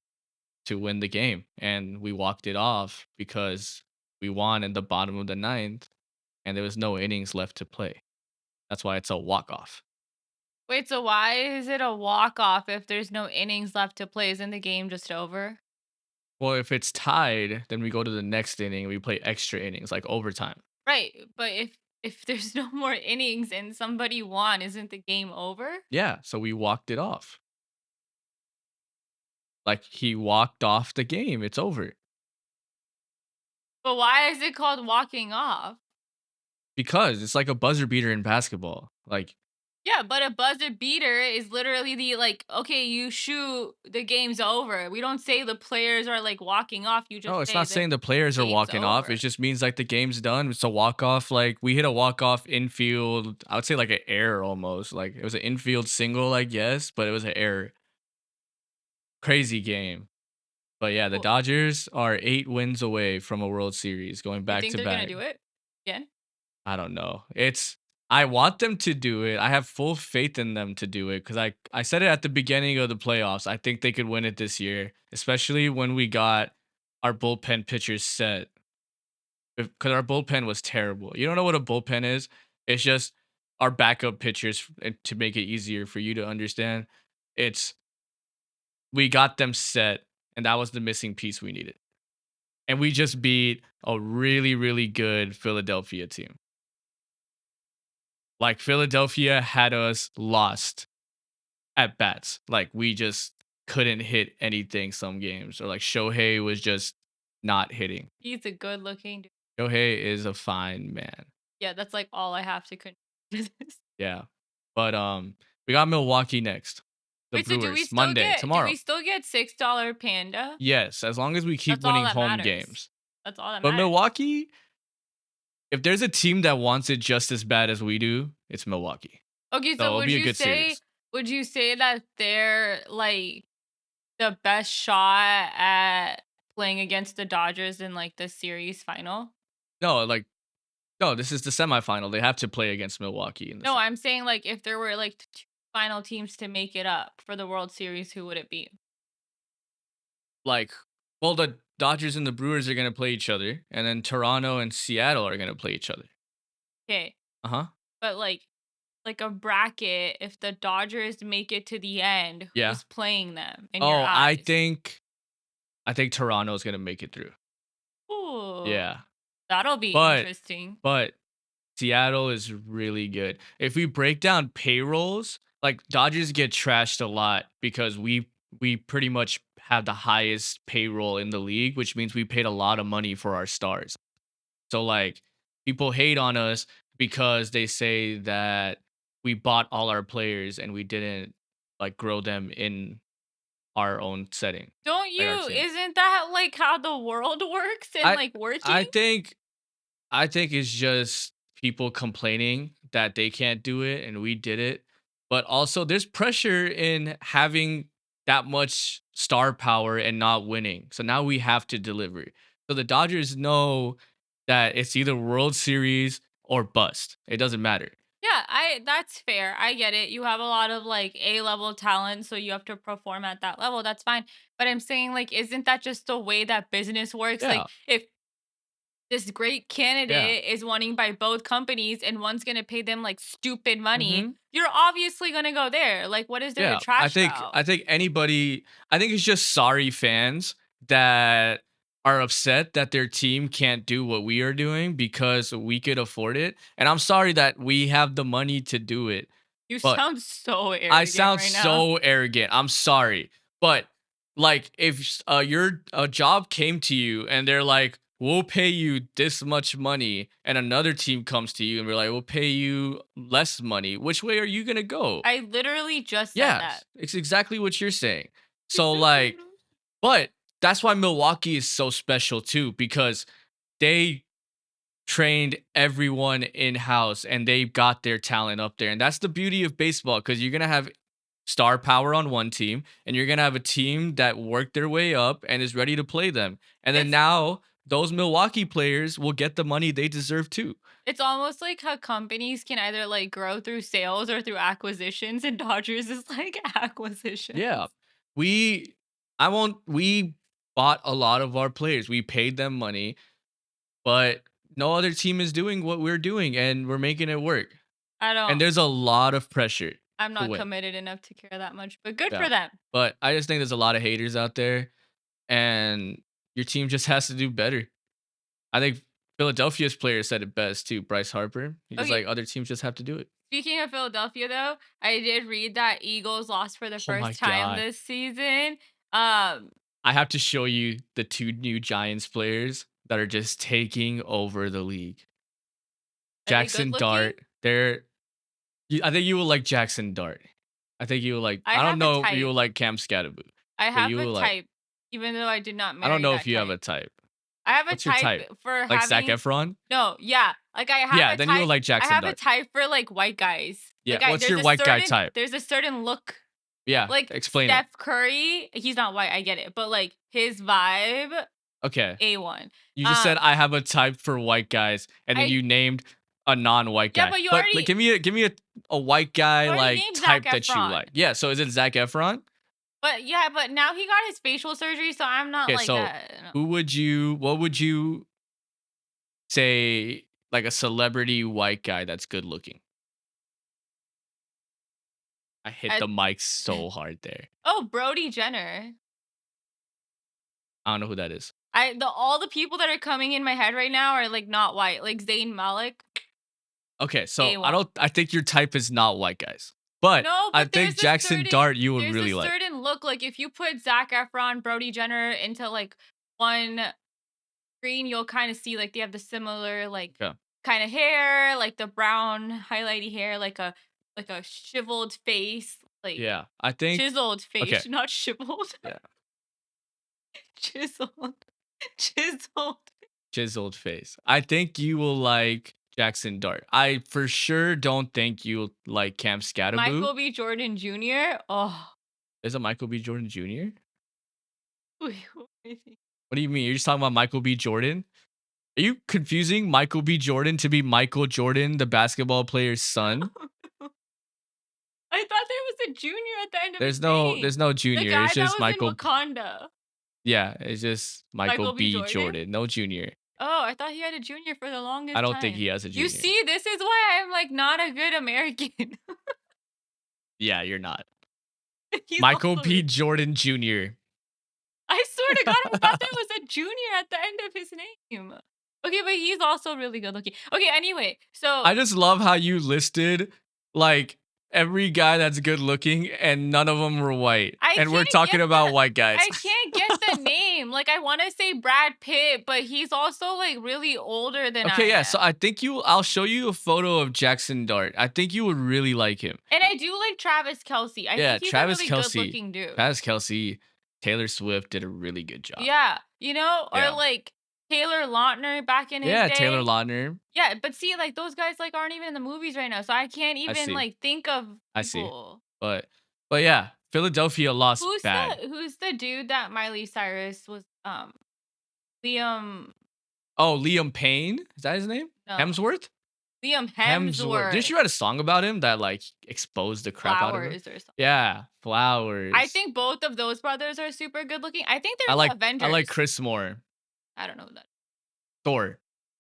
to win the game. And we walked it off because we won in the bottom of the ninth and there was no innings left to play. That's why it's a walk off. Wait, so why is it a walk-off if there's no innings left to play? Isn't the game just over? Well, if it's tied, then we go to the next inning. We play extra innings like overtime. Right, but if there's no more innings and somebody won, isn't the game over? Yeah. So we walked it off. Like he walked off the game. It's over. But why is it called walking off? Because it's like a buzzer beater in basketball. Like, Yeah, but a buzzer beater is literally the like, okay, you shoot, the game's over. We don't say the players are like walking off. You just no, it's say not the saying the players are game's walking off. It over. just means like the game's done. It's a walk off. Like we hit a walk off infield. I would say like an error almost. Like it was an infield single, I guess, but it was an error. Crazy game. But yeah, the Well, Dodgers are 8 wins away from a World Series, going you back think to they're gonna back. do it again? I don't know. I want them to do it. I have full faith in them to do it because I said it at the beginning of the playoffs. I think they could win it this year, especially when we got our bullpen pitchers set. Because our bullpen was terrible. You don't know what a bullpen is? It's just our backup pitchers to make it easier for you to understand. It's we got them set, and that was the missing piece we needed. And we just beat a really, really good Philadelphia team. Like Philadelphia had us lost at bats. Like we just couldn't hit anything some games, or like Shohei was just not hitting. He's a good looking dude. Shohei is a fine man. Yeah, that's like all I have to Yeah. But we got Milwaukee next. The Wait, so Brewers Monday, do tomorrow. we still get $6 Panda? Yes, as long as we keep That's all winning that home matters. games. That's all that But matters. Milwaukee, if there's a team that wants it just as bad as we do, it's Milwaukee. Okay, So so it'll be a good series. would you say that they're like the best shot at playing against the Dodgers in like the series final? No, like no, this is the semifinal. They have to play against Milwaukee in the No, I'm saying like if there were like two final teams to make it up for the World Series, who would it be? like well, the Dodgers and the Brewers are gonna play each other, and then Toronto and Seattle are gonna play each other. Okay, Uh-huh. but like a bracket, if the Dodgers make it to the end, Yeah. who's playing them in your Oh, eyes? I think Toronto's gonna make it through. Ooh, Yeah. that'll be But interesting. but Seattle is really good. If we break down payrolls, like Dodgers get trashed a lot because we pretty much have the highest payroll in the league, which means we paid a lot of money for our stars. So like people hate on us because they say that we bought all our players and we didn't like grow them in our own setting, Don't like our you? team. Isn't that like how the world works and I like I working? think I think it's just people complaining that they can't do it and we did it. But also there's pressure in having that much star power and not winning. So now we have to deliver. So the Dodgers know that it's either World Series or bust. It doesn't matter. Yeah, I that's fair. I get it. You have a lot of like A-level talent, so you have to perform at that level. That's fine. But I'm saying like isn't that just the way that business works? Yeah. Like if this great Yeah. candidate is wanting by both companies and one's going to pay them like stupid money, Mhm. you're obviously going to go there. Like what is there to Yeah, I trash think about? I think anybody I think it's just sorry fans that are upset that their team can't do what we are doing because we could afford it. And I'm sorry that we have the money to do it. You But sound so I arrogant sound right now. so arrogant. I'm sorry. But like if your a job came to you and they're like, we'll pay you this much money, and another team comes to you and we're like, we'll pay you less money. Which way are you gonna go? I literally just said that. Yes, it's exactly what you're saying. So like, but that's why Milwaukee is so special too, because they trained everyone in house and they got their talent up there. And that's the beauty of baseball, because you're gonna have star power on one team and you're gonna have a team that worked their way up and is ready to play them. And then It's now those Milwaukee players will get the money they deserve too. it's almost like how companies can either like grow through sales or through acquisitions, and Dodgers is like Yeah. acquisitions. We I won't we bought a lot of our players. We paid them money, but no other team is doing what we're doing and we're making it work. I And don't there's a lot of pressure I'm to not win. committed enough to care that much, but good Yeah. for them. But I just think there's a lot of haters out there and your team just has to do better. I think Philadelphia's player said it best too, Bryce Harper. He's just Okay, like other teams just have to do it. speaking of Philadelphia though, I did read that Eagles lost for the Oh my first time god. this season. Um, I have to show you the two new Giants players that are just taking over the league. are they good Jackson looking? Dart. I think you will like Jackson Dart. I think you will like. I I don't have a know if you type. will like Cam Scatterbo, I but have you a will like. type, even though I did not I don't marry know if that you have a type. type. I have a What's your type type? for Like Zac having Efron? no, yeah, like Yeah, then you will like I Jackson have a Dart. type for like white guys. Yeah, what's your white guy type? There's a certain look. Yeah, Like explain it. Steph Curry, he's not white, I get it, but like his vibe, Okay, A1. you just said Um, I have a type for white guys, and then I you named a non-white yeah, guy. but But like, give me a white guy you already like named Zac type that you Efron. like. Yeah, so is it Zac Efron? But yeah, but now he got his facial surgery, so I'm not Okay, like so that. No. what would you say like a celebrity white guy that's good looking? I hit I, the mic so hard there. oh, Brody Jenner. I don't know who that is. All the people that are coming in my head right now are like not white, like Zayn Malik, Okay, so A1. I think your type is not white guys. But No, I but think Jackson Dart you would there's a really like. certain look. Like if you put Zac Efron, Brody Jenner into like one screen, you'll kind of see like they have the similar like Okay. kind of hair, like the brown highlighty hair, like a shiveled face, like Yeah, I think chiseled okay. face, not shiveled, Yeah. chiseled, chiseled. Chiseled face. I think you will like Jackson Dart. I for sure don't think you'll like Cam Scatterbo. Michael B. Jordan Jr. Oh, Is it Michael B. Jordan Jr.? wait, what am I thinking? What do you mean? You're just talking about Michael B. Jordan? Are you confusing Michael B. Jordan to be Michael Jordan, the basketball player's son? I thought there was a junior at the end of his There's name. no The junior. It's guy that just was in Michael. Wakanda. Yeah, it's just Michael Michael B. B. Jordan? Jordan. No junior. Oh, I thought he had a junior for the I longest don't think time. he has a You junior. see, this is why I'm like not a good American. Yeah, you're not. He's Michael also B. really Jordan Jr. I swear to God, I thought there was a junior at the end of his name. Okay, but he's also really good looking. Okay, anyway, so I just love how you listed like every guy that's good looking and none of them were white. And we're talking about white guys. I can't get the name. Like I want to say Brad Pitt, but he's also like really older than I Okay, yeah. So am. I think I'll show you a photo of Jackson Dart. I think you would really like him. And I do like Travis Kelsey. I Yeah, think he's a really good looking dude. Travis Kelsey, Taylor Swift did a really good job. Yeah, you know, or Yeah. like Taylor Lautner back in his Yeah, Taylor day. Lautner. Yeah, but see, like those guys like aren't even in the movies right now, so I can't I even see. like think of I see. people. But yeah, Philadelphia lost bad. Who's the dude that Miley Cyrus was Liam Oh, Liam Payne? Is that his name? no Hemsworth? Liam Hemsworth. Didn't Hemsworth you write a song about him that like exposed the crap out of him? Flowers or something. Yeah, I Flowers. think both of those brothers are super good looking. I think I they're like the I like Avengers. Chris Moore. I don't know who that. Thor.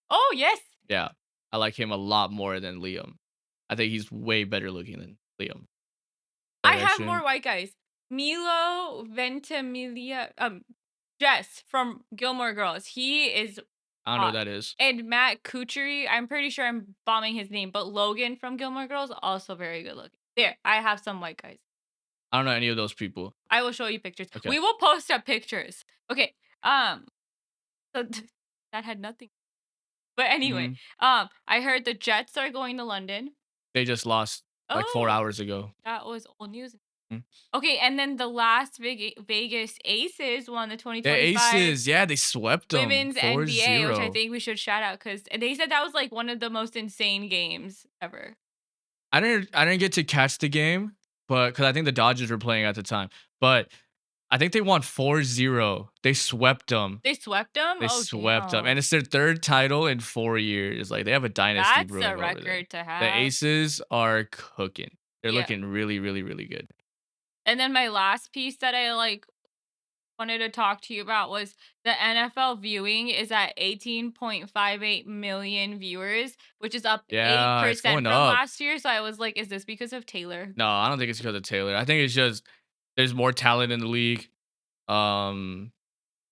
Oh yes, Yeah. I like him a lot more than Liam. I think he's way better looking than Liam. I Like have more actually, white guys. Milo Ventimiglia, Jess from Gilmore Girls. He is I don't know who hot. that is. And Matt Kuchary, I'm pretty sure I'm bombing his name, but Logan from Gilmore Girls, also very good looking. There, I have some white guys. I don't know any of those people. I will show you pictures. Okay. We will post up pictures. Okay. So that had nothing. But anyway, Mhm. I heard the Jets are going to London. They just lost like 4 Oh, hours ago. that was old news. Mm. Okay, and then the last Vegas Aces won the The 2025 Aces, yeah, they swept them Women's NBA, which I 4-0. think we should shout out because they said that was like one of the most insane games ever. I didn't get to catch the game, but because I think the Dodgers were playing at the time, but I think they won 4-0. They swept them. They swept them? They Oh, swept them, and damn. it's their 3rd title in 4 years. Like, they have a dynasty That's a brewing over there. record to The have. Aces are cooking. They're Yeah. looking really, really, really good. And then my last piece that I like wanted to talk to you about was the NFL viewing is at 18.58 million viewers, which is up Yeah, it's 8% going from up. last year. So I was like, is this because of Taylor? No, I don't think it's because of Taylor. I think it's just there's more talent in the league. Um,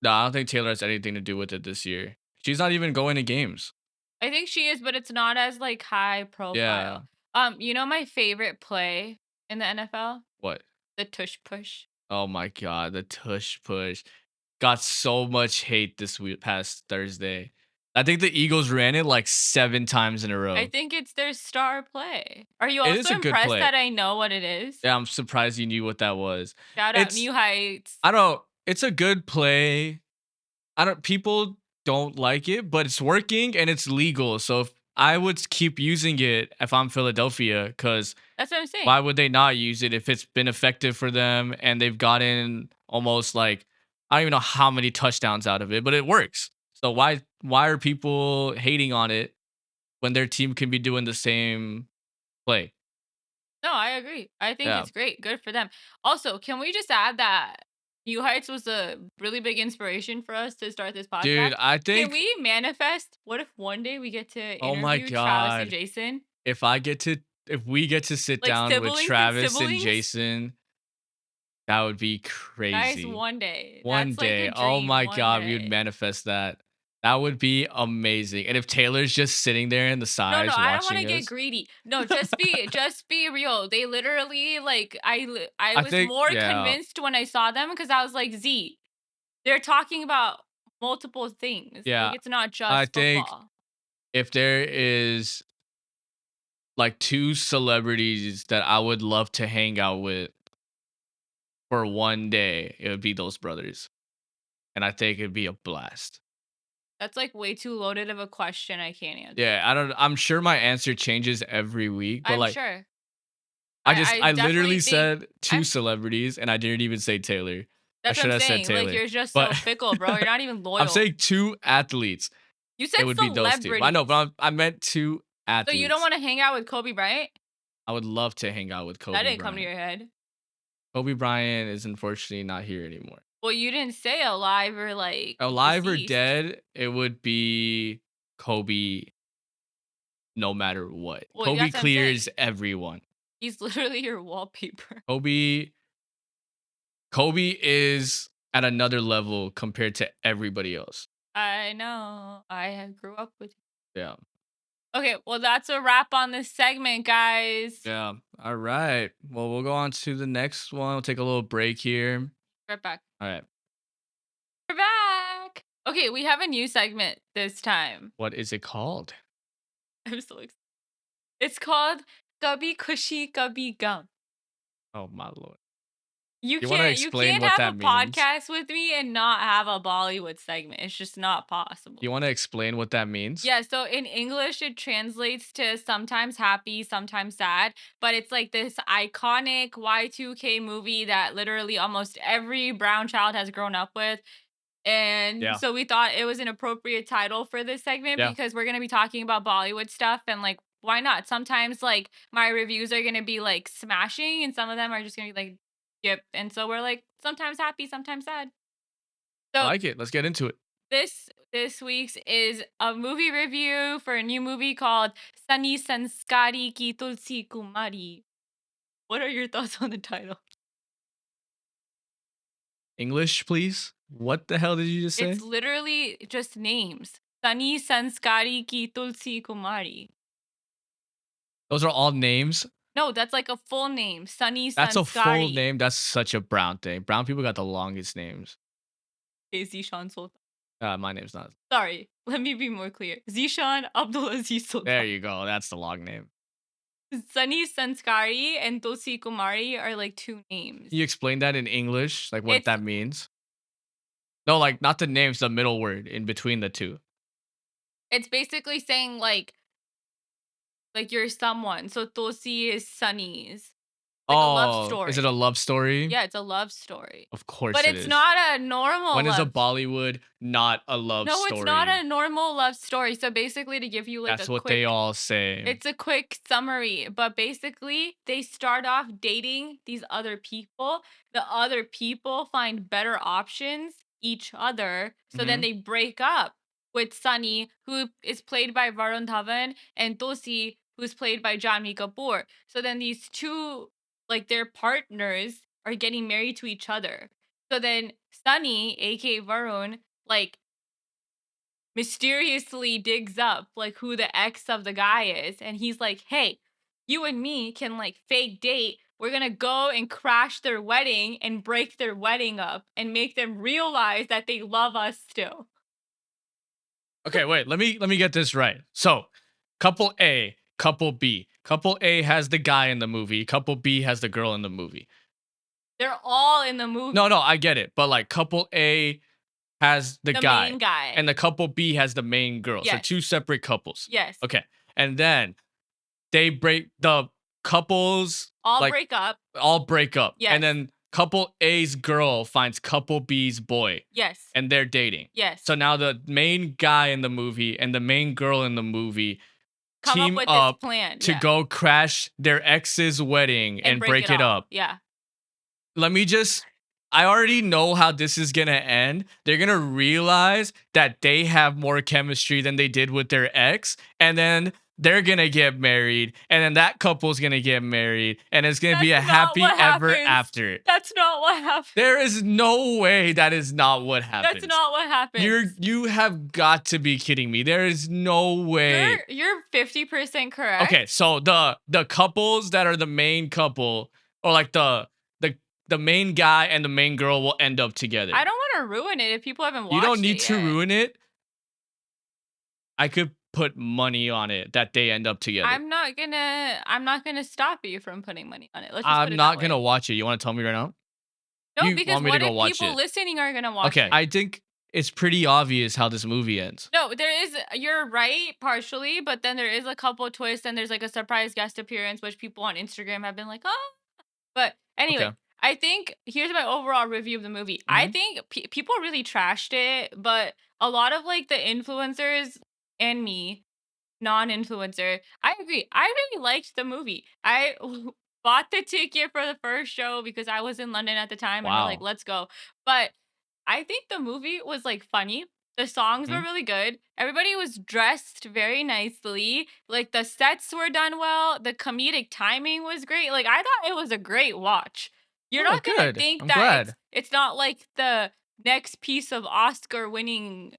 no, I don't think Taylor has anything to do with it this year. She's not even going to games. I think she is, but it's not as like high Yeah. profile. You know my favorite play in the NFL? What? The tush push. Oh my god, the tush push got so much hate this week past Thursday. I think the Eagles ran it like 7 times in a I row. think it's their star play. Are you It also is a good impressed play. that I know what it is? Yeah, I'm surprised you knew what that was. Shout out It's New Heights. I don't it's a good play. I don't people don't like it, but it's working and it's legal. So if I would keep using it if I'm Philadelphia cuz That's what I'm why saying. would they not use it if it's been effective for them and they've gotten almost like I don't even know how many touchdowns out of it, but it works. So why are people hating on it when their team can be doing the same play? No, I agree. I think Yeah. it's great. Good for them. Also, can we just add that New Heights was a really big inspiration for us to start this podcast? Dude, I Can think we manifest? What if one day we get to oh my interview Travis and god, Jason? if I get to if we get to sit Like down with siblings and Travis and siblings? Jason, that would be Guys, crazy. one day. One That's like a day. Oh dream. my One god, we would day. manifest that. That would be amazing. And if Taylor's just sitting there in the No, no, sides I don't want to watching get us, greedy. No, just be real. They literally like I I was think more yeah, convinced when I saw them because I was like, Z, they're talking about multiple things. Like yeah. it's not I just think football. if there is like 2 celebrities that I would love to hang out with for one day, it would be those brothers. And I think it'd be a blast. That's like way too loaded of a question. I can't answer. Yeah, I'm sure my answer changes every week, but I'm like sure. I I literally definitely think said 2 I'm celebrities and I didn't even say Taylor. I that's what should I'm have said saying. Like Taylor. you're just But so fickle, bro. You're not even I'm loyal. saying 2 athletes. You It said would be those 2. I know, but celebrities. I meant 2 So you don't athletes. want to hang out with Kobe Bryant? I would love to hang out with That Kobe didn't come to Bryant. your head. Kobe Bryant is unfortunately not here anymore. Well, you didn't say alive or like Alive or deceased. dead, it would be Kobe no matter what. Well, Kobe that's what I'm clears saying. everyone. He's literally your wallpaper. Kobe Kobe is at another level compared to everybody else. I know. Grew up with you. Yeah. Okay, well, that's a wrap on this segment, guys. Yeah. All right. Well, we'll go on to the next one. We'll take a little break here. Right back. All right. We're back. Okay, we have a new segment this time. What is it called? I'm so excited. It's called Kabhi Khushi Kabhi Gum. Oh my lord. You You want to can't you explain can't what have that a means? podcast with me and not have a Bollywood segment. It's just not possible. You want to explain what that means? Yeah, so in English it translates to sometimes happy, sometimes sad, but it's like this iconic Y2K movie that literally almost every brown child has grown up with. And Yeah. so we thought it was an appropriate title for this segment Yeah. because we're going to be talking about Bollywood stuff and like why not? Sometimes like my reviews are going to be like smashing and some of them are just going to be like yep. And so we're like sometimes happy, sometimes sad. I So like it. Let's get into it. this week's is a movie review for a new movie called Sunny Sanskari Ki Tulsi Kumari. What are your thoughts on the title? English, please. What the hell did you just It's say? literally just names. Sunny Sanskari Ki Tulsi Kumari. Those are all names. No, that's like a full name. Sunny That's a full Sanskari. name. That's such a brown thing. Brown people got the longest names. Daisy Shansol. My name's not. Sorry, let me be more clear. Zishan Abdulaziz There Sultan. you go. That's the long name. Sunny Sanskari and Tosi Kumari are like 2 names. Can you explain that in English, like what It's that means? No, like not the names, the middle word in between the two. it's basically saying like you're someone. So Tosi is Sunny's. Like a love Oh, is it a story. love story? Yeah, it's a love story. Of course But it it's is. not a normal When is a love. Bollywood not a love No, it's not story? a normal love story. So basically to give you like That's a what they quick all say. it's a quick summary, but basically they start off dating these other people. The other people find better options each other. So then Mhm. they break up with Sunny, who is played by Varun Dhawan, and Tosi, who's played by Janvi Kapoor. So then these two, like their partners, are getting married to each other. So then Sunny, aka Varun, like mysteriously digs up like who the ex of the guy is, and he's like, "Hey, you and me can like fake date. We're going to go and crash their wedding and break their wedding up and make them realize that they love us still." Okay, wait. Let me get this right. So, couple A, couple B. Couple A has the guy in the movie. Couple B has the girl in the movie. They're all in the No, movie. no, I get it. But like couple A has the The guy main and guy. the couple B has the main girl. So Yes. two separate couples. Yes. Okay. And then they break the couples All like break up. all break up. And Yes. then couple A's girl finds couple B's boy Yes. and they're dating. Yes. So now the main guy in the movie and the main girl in the movie Come up team with this up plan. to Yeah. go crash their ex's wedding And and break break it it all. up. Yeah. Let me just I already know how this is going to end. They're going to realize that they have more chemistry than they did with their ex and then they're going to get married and then that couple's going to get married and it's going to be That's a not happy what ever happens. after. That's not what happens. There is no way that is not what That's happens. not what happens. You have got to be kidding me. There is no way. You're 50% correct. Okay, so the couples that are the main couple or like the the main guy and the main girl will end up together. I don't wanna ruin it if people haven't You don't watched it need to yet. ruin it. I could put money on it that they end up together. I'm not gonna stop you from putting money on it. Let's just put I'm it that not gonna way. watch it. You want to tell me right now? No, You because want me to what go if watch people it? listening are gonna watch Okay, it? I think it's pretty obvious how this movie ends. No, there is you're right partially, but then there is a couple twists and there's like a surprise guest appearance, which people on Instagram have been like, "Oh." But Okay. anyway, I think here's my overall review of the movie. I Hmm. think people really trashed it, but a lot of like the influencers and me non-influencer. I agree. I really liked the movie. I bought the ticket for the first show because I was in London at the time and we're like, Wow. let's go. But I think the movie was like funny. The songs were Mhm. really good. Everybody was dressed very nicely. Like the sets were done well. The comedic timing was great. Like I thought it was a great watch. You're Oh, not gonna good. think I'm that glad. it's not like the next piece of Oscar winning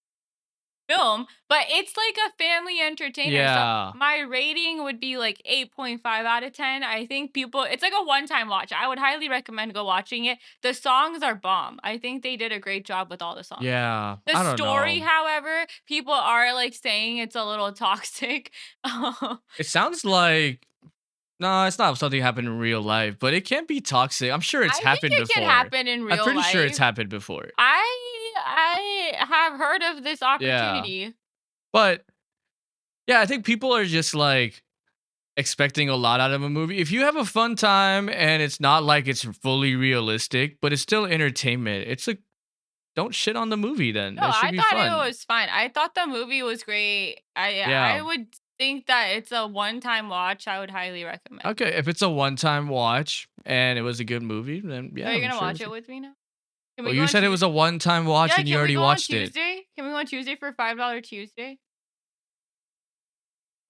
film, but it's like a family entertainer. So Yeah. my rating would be like 8.5 out of 10. I think people it's like a one-time watch. I would highly recommend go watching it. The songs are bomb. I think they did a great job with all the songs. Yeah. The I don't story, know. however, people are like saying it's a little toxic. It sounds like no, it's not something happened in real life, but it can be toxic. I'm sure I it's think happened it can before. happen in I'm real pretty sure it's life. happened before. I have heard of this Yeah. opportunity. But yeah, I think people are just like expecting a lot out of a movie. If you have a fun time and it's not like it's fully realistic, but it's still entertainment, it's like don't shit on the movie then. No, That should I be thought it fun. was fine. I thought the movie was great. I Yeah. would think that it's a one-time watch. I would highly recommend. Okay. If it's a one time watch and it was a good movie, then Are yeah, you I'm gonna sure watch it's it with me now? Can well, we go you on said it was Tuesday? a one time watch Yeah, and you can we already go on watched it. Tuesday? Can we go on Tuesday for $5 Tuesday?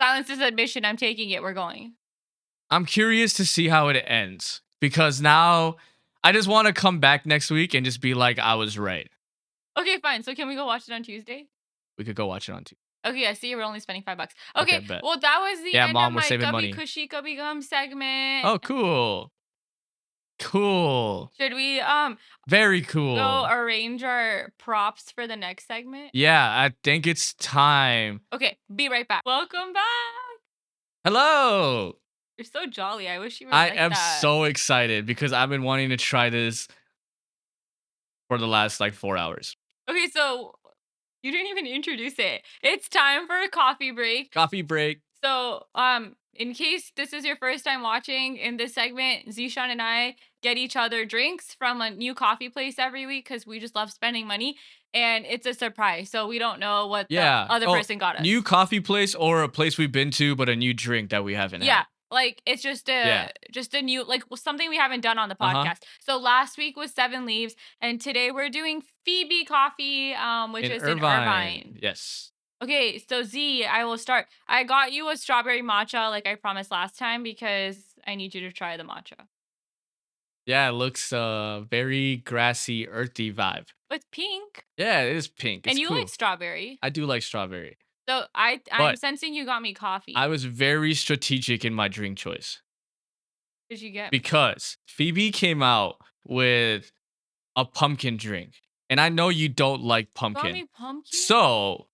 Silence is admission. I'm taking it. We're going. I'm curious to see how it ends because now I just want to come back next week and just be like, I was right. Okay, fine. So can we go watch it on Tuesday? We could go watch it on Tuesday. Okay, I see we're only spending $5. Okay, Okay, bet. well that was the Yeah, end of mom, we're my saving Cubby money. Cushy Cubby Gum segment. Oh, cool. Cool. Should we Very go cool. arrange our props for the next segment? Yeah, I think it's time. Okay, be right back. Welcome back. Hello. You're so jolly. I wish you were I like am that. so excited because I've been wanting to try this for the last like 4 hours. Okay, so you didn't even introduce it. It's time for a coffee break. Coffee break. So, in case this is your first time watching, in this segment, Zishan and I get each other drinks from a new coffee place every week because we just love spending money, and it's a surprise. So we don't know what the Yeah. other Oh, person got us. new coffee place or a place we've been to, but a new drink that we haven't Yeah, had. like it's Yeah. just a new something we haven't done on the Uh huh. podcast. So last week was Seven Leaves, and today we're doing Phoebe Coffee, which In is in Irvine. Irvine. Yes. Okay, so Z, I will start. I got you a strawberry matcha like I promised last time because I need you to try the matcha. Yeah, it looks very grassy, earthy vibe. It's pink, Yeah, it is pink. and It's you like cool. strawberry. I do like strawberry. So I'm But sensing you got me I coffee. was very strategic in my drink choice What did you get me? because Phoebe came out with a pumpkin drink. And I know you don't like You got pumpkin. me pumpkin? So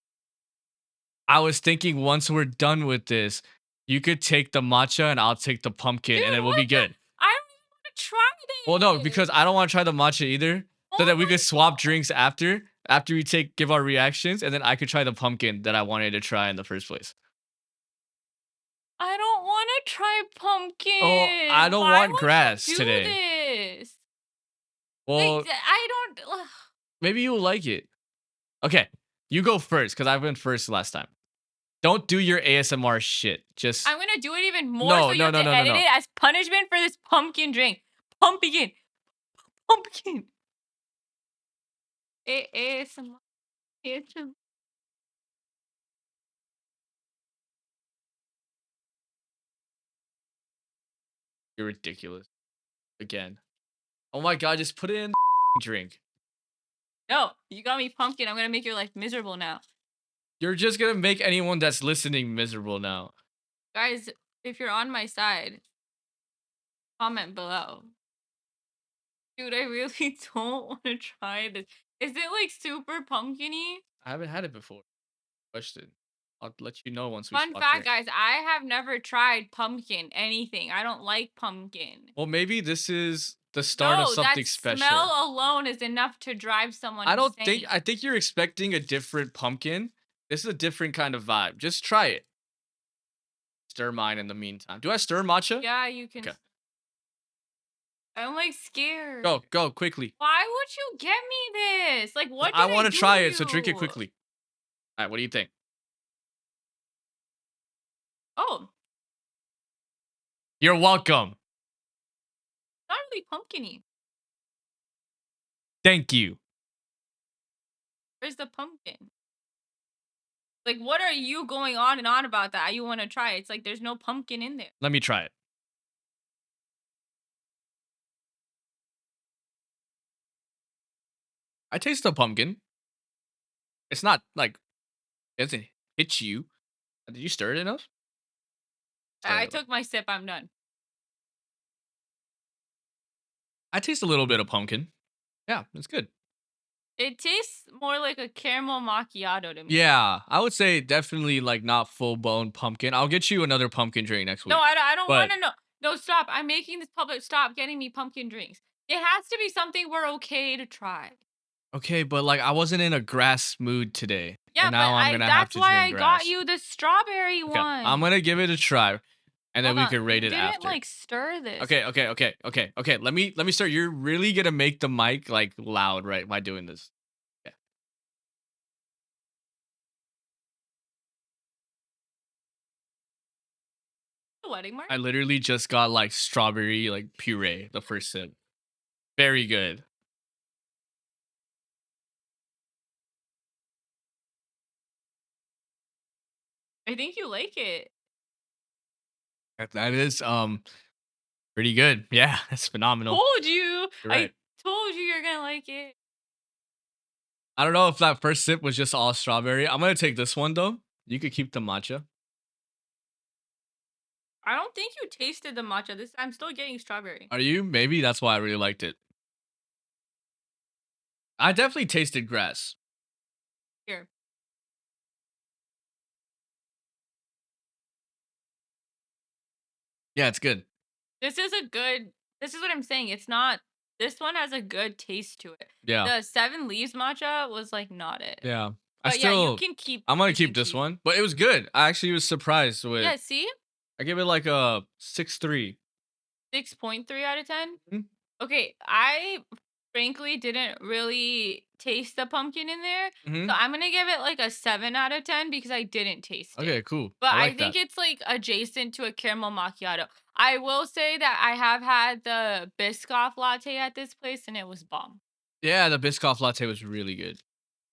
I was thinking once we're done with this, you could take the matcha and I'll take the pumpkin and Dude, it will be what the good. I don't even want to Well, no, try because this. I don't want to try the matcha either. So Oh that we my could swap god. drinks after we give our reactions, and then I could try the pumpkin that I wanted to try in the first place. I don't want to try Oh, I pumpkin. don't Why want would you grass do today. this? Like Well, I don't ugh. maybe you'll like it. Okay, you go first because I went first last time. Don't do your ASMR shit. Just I'm gonna do it even more no, so you no, have no, to no, no, edit no. it as punishment for this pumpkin drink. Pumpkin. Pumpkin. ASMR. You're ridiculous. Again. Oh my god, just put it in the drink. No, you got me pumpkin. I'm gonna make your life miserable now. You're just gonna make anyone that's listening miserable now. Guys, if you're on my side, comment below. Dude, I really don't want to try this. Is it like super pumpkiny? I haven't had it before. Question. I'll let you know once we Fun swap fact, drinks. guys, I have never tried pumpkin anything. I don't like pumpkin. Well, maybe this is the start of No, that something smell special. alone is enough to drive someone I don't think insane. I think you're expecting a different pumpkin. This is a different kind of vibe. Just try it. Stir mine in the meantime. Do I stir matcha? Yeah, you can. Okay. I'm like scared. Go quickly. Why would you get me this? Like, 'Cause what did I I want to do try to it, so drink it you? quickly. All right, what do you think? Oh, You're welcome. not really pumpkiny. Thank you. Where's the pumpkin? Like, what are you going on and on about that? You want to try it? It's like there's no pumpkin in there. Let me try it. I taste the pumpkin. It's not like it doesn't hit you. Did you stir it enough? Stir I it. took my sip. I'm done. I taste a little bit of pumpkin. Yeah, it's good. It tastes more like a caramel macchiato to me. Yeah, I would say definitely like not full blown pumpkin. I'll get you another pumpkin drink next No, week. I don't want But to know. No, stop. I'm making this public. Stop getting me pumpkin drinks. It has to be something we're okay to try. okay, but like I wasn't in a grass mood today. Yeah, And but now I'm I gonna have that's to why drink I got grass. you the strawberry Okay. I'm one. gonna give it a try and then Hold we on. can rate You it didn't after. like stir this. Okay. Let me start. You're really gonna make the mic like loud, right? By doing this. Yeah. The wedding mark? I literally just got like strawberry like puree the first sip. Very good. I think you like it. That is pretty good. Yeah, that's phenomenal. Told you. You're I right. told you you're gonna like it. I don't know if that first sip was just all strawberry. I'm gonna take this one though. You could keep the matcha. I don't think you tasted the matcha. This I'm still getting strawberry. Are you? Maybe that's why I really liked it. I definitely tasted grass. Here. Yeah, it's good. This is a good this is what I'm saying. It's not this one has a good taste to it. Yeah. The 7 Leaves matcha was like not it. Yeah. But yeah, I'm gonna you can keep this keep. one, but it was good. I actually was surprised with. Yeah, see? I give it like a 6.3. 6.3 out of 10. Mhm. Okay, I frankly didn't really taste the pumpkin in there. So Mhm. I'm going to give it like a 7 out of 10 because I didn't taste it. Okay, cool. But I I like think that. it's like adjacent to a caramel macchiato. I will say that I have had the Biscoff latte at this place and it was bomb. Yeah, the Biscoff latte was really good.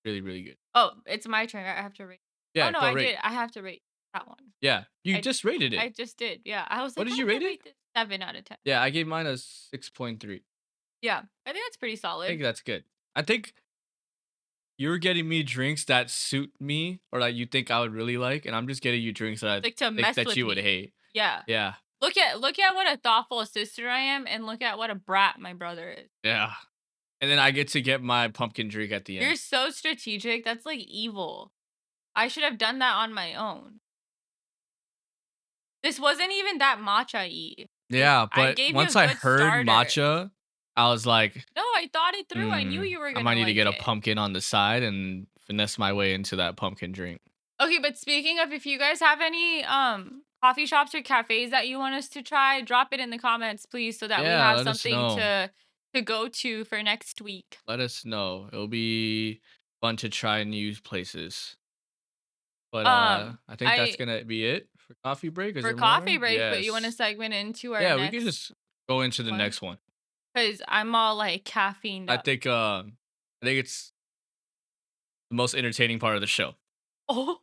Really, really good. Oh, it's my turn. I have to rate. Oh Yeah, no, go I rate. did. I have to rate that one. Yeah, you I just rated I it. just did. Yeah. I was What like, did what you did I rate it? rate this? 7 out of 10. Yeah, I gave mine a 6.3. Yeah. I think that's pretty I think solid. that's good. I think you're getting me drinks that suit me or that you think I would really like, and I'm just getting you drinks that I Like to think mess that with you would me. hate. Yeah. Yeah, Look at what a thoughtful sister I am and look at what a brat my brother is. yeah. And then I get to get my pumpkin drink at the You're end. so strategic. That's like evil. I should have done that on my own. This wasn't even that matcha-y. Like Yeah, I but gave you a once I good heard starter. matcha, I was like, No, I thought it through. I knew you were I going might to need to like get a it. pumpkin on the side and finesse my way into that pumpkin drink. Okay, but speaking of if you guys have any coffee shops or cafes that you want us to try, drop it in the comments please so that we Yeah, have let us something know. to go to for next week. Let us know. It'll be fun to try new places. But I think that's I gonna be it for coffee break. Is for there coffee more? break, but you want to Yes. segment into our Yeah, we can next just go into the one? next one. Because I'm all like caffeined I up. think I think it's the most entertaining part of the show. Oh,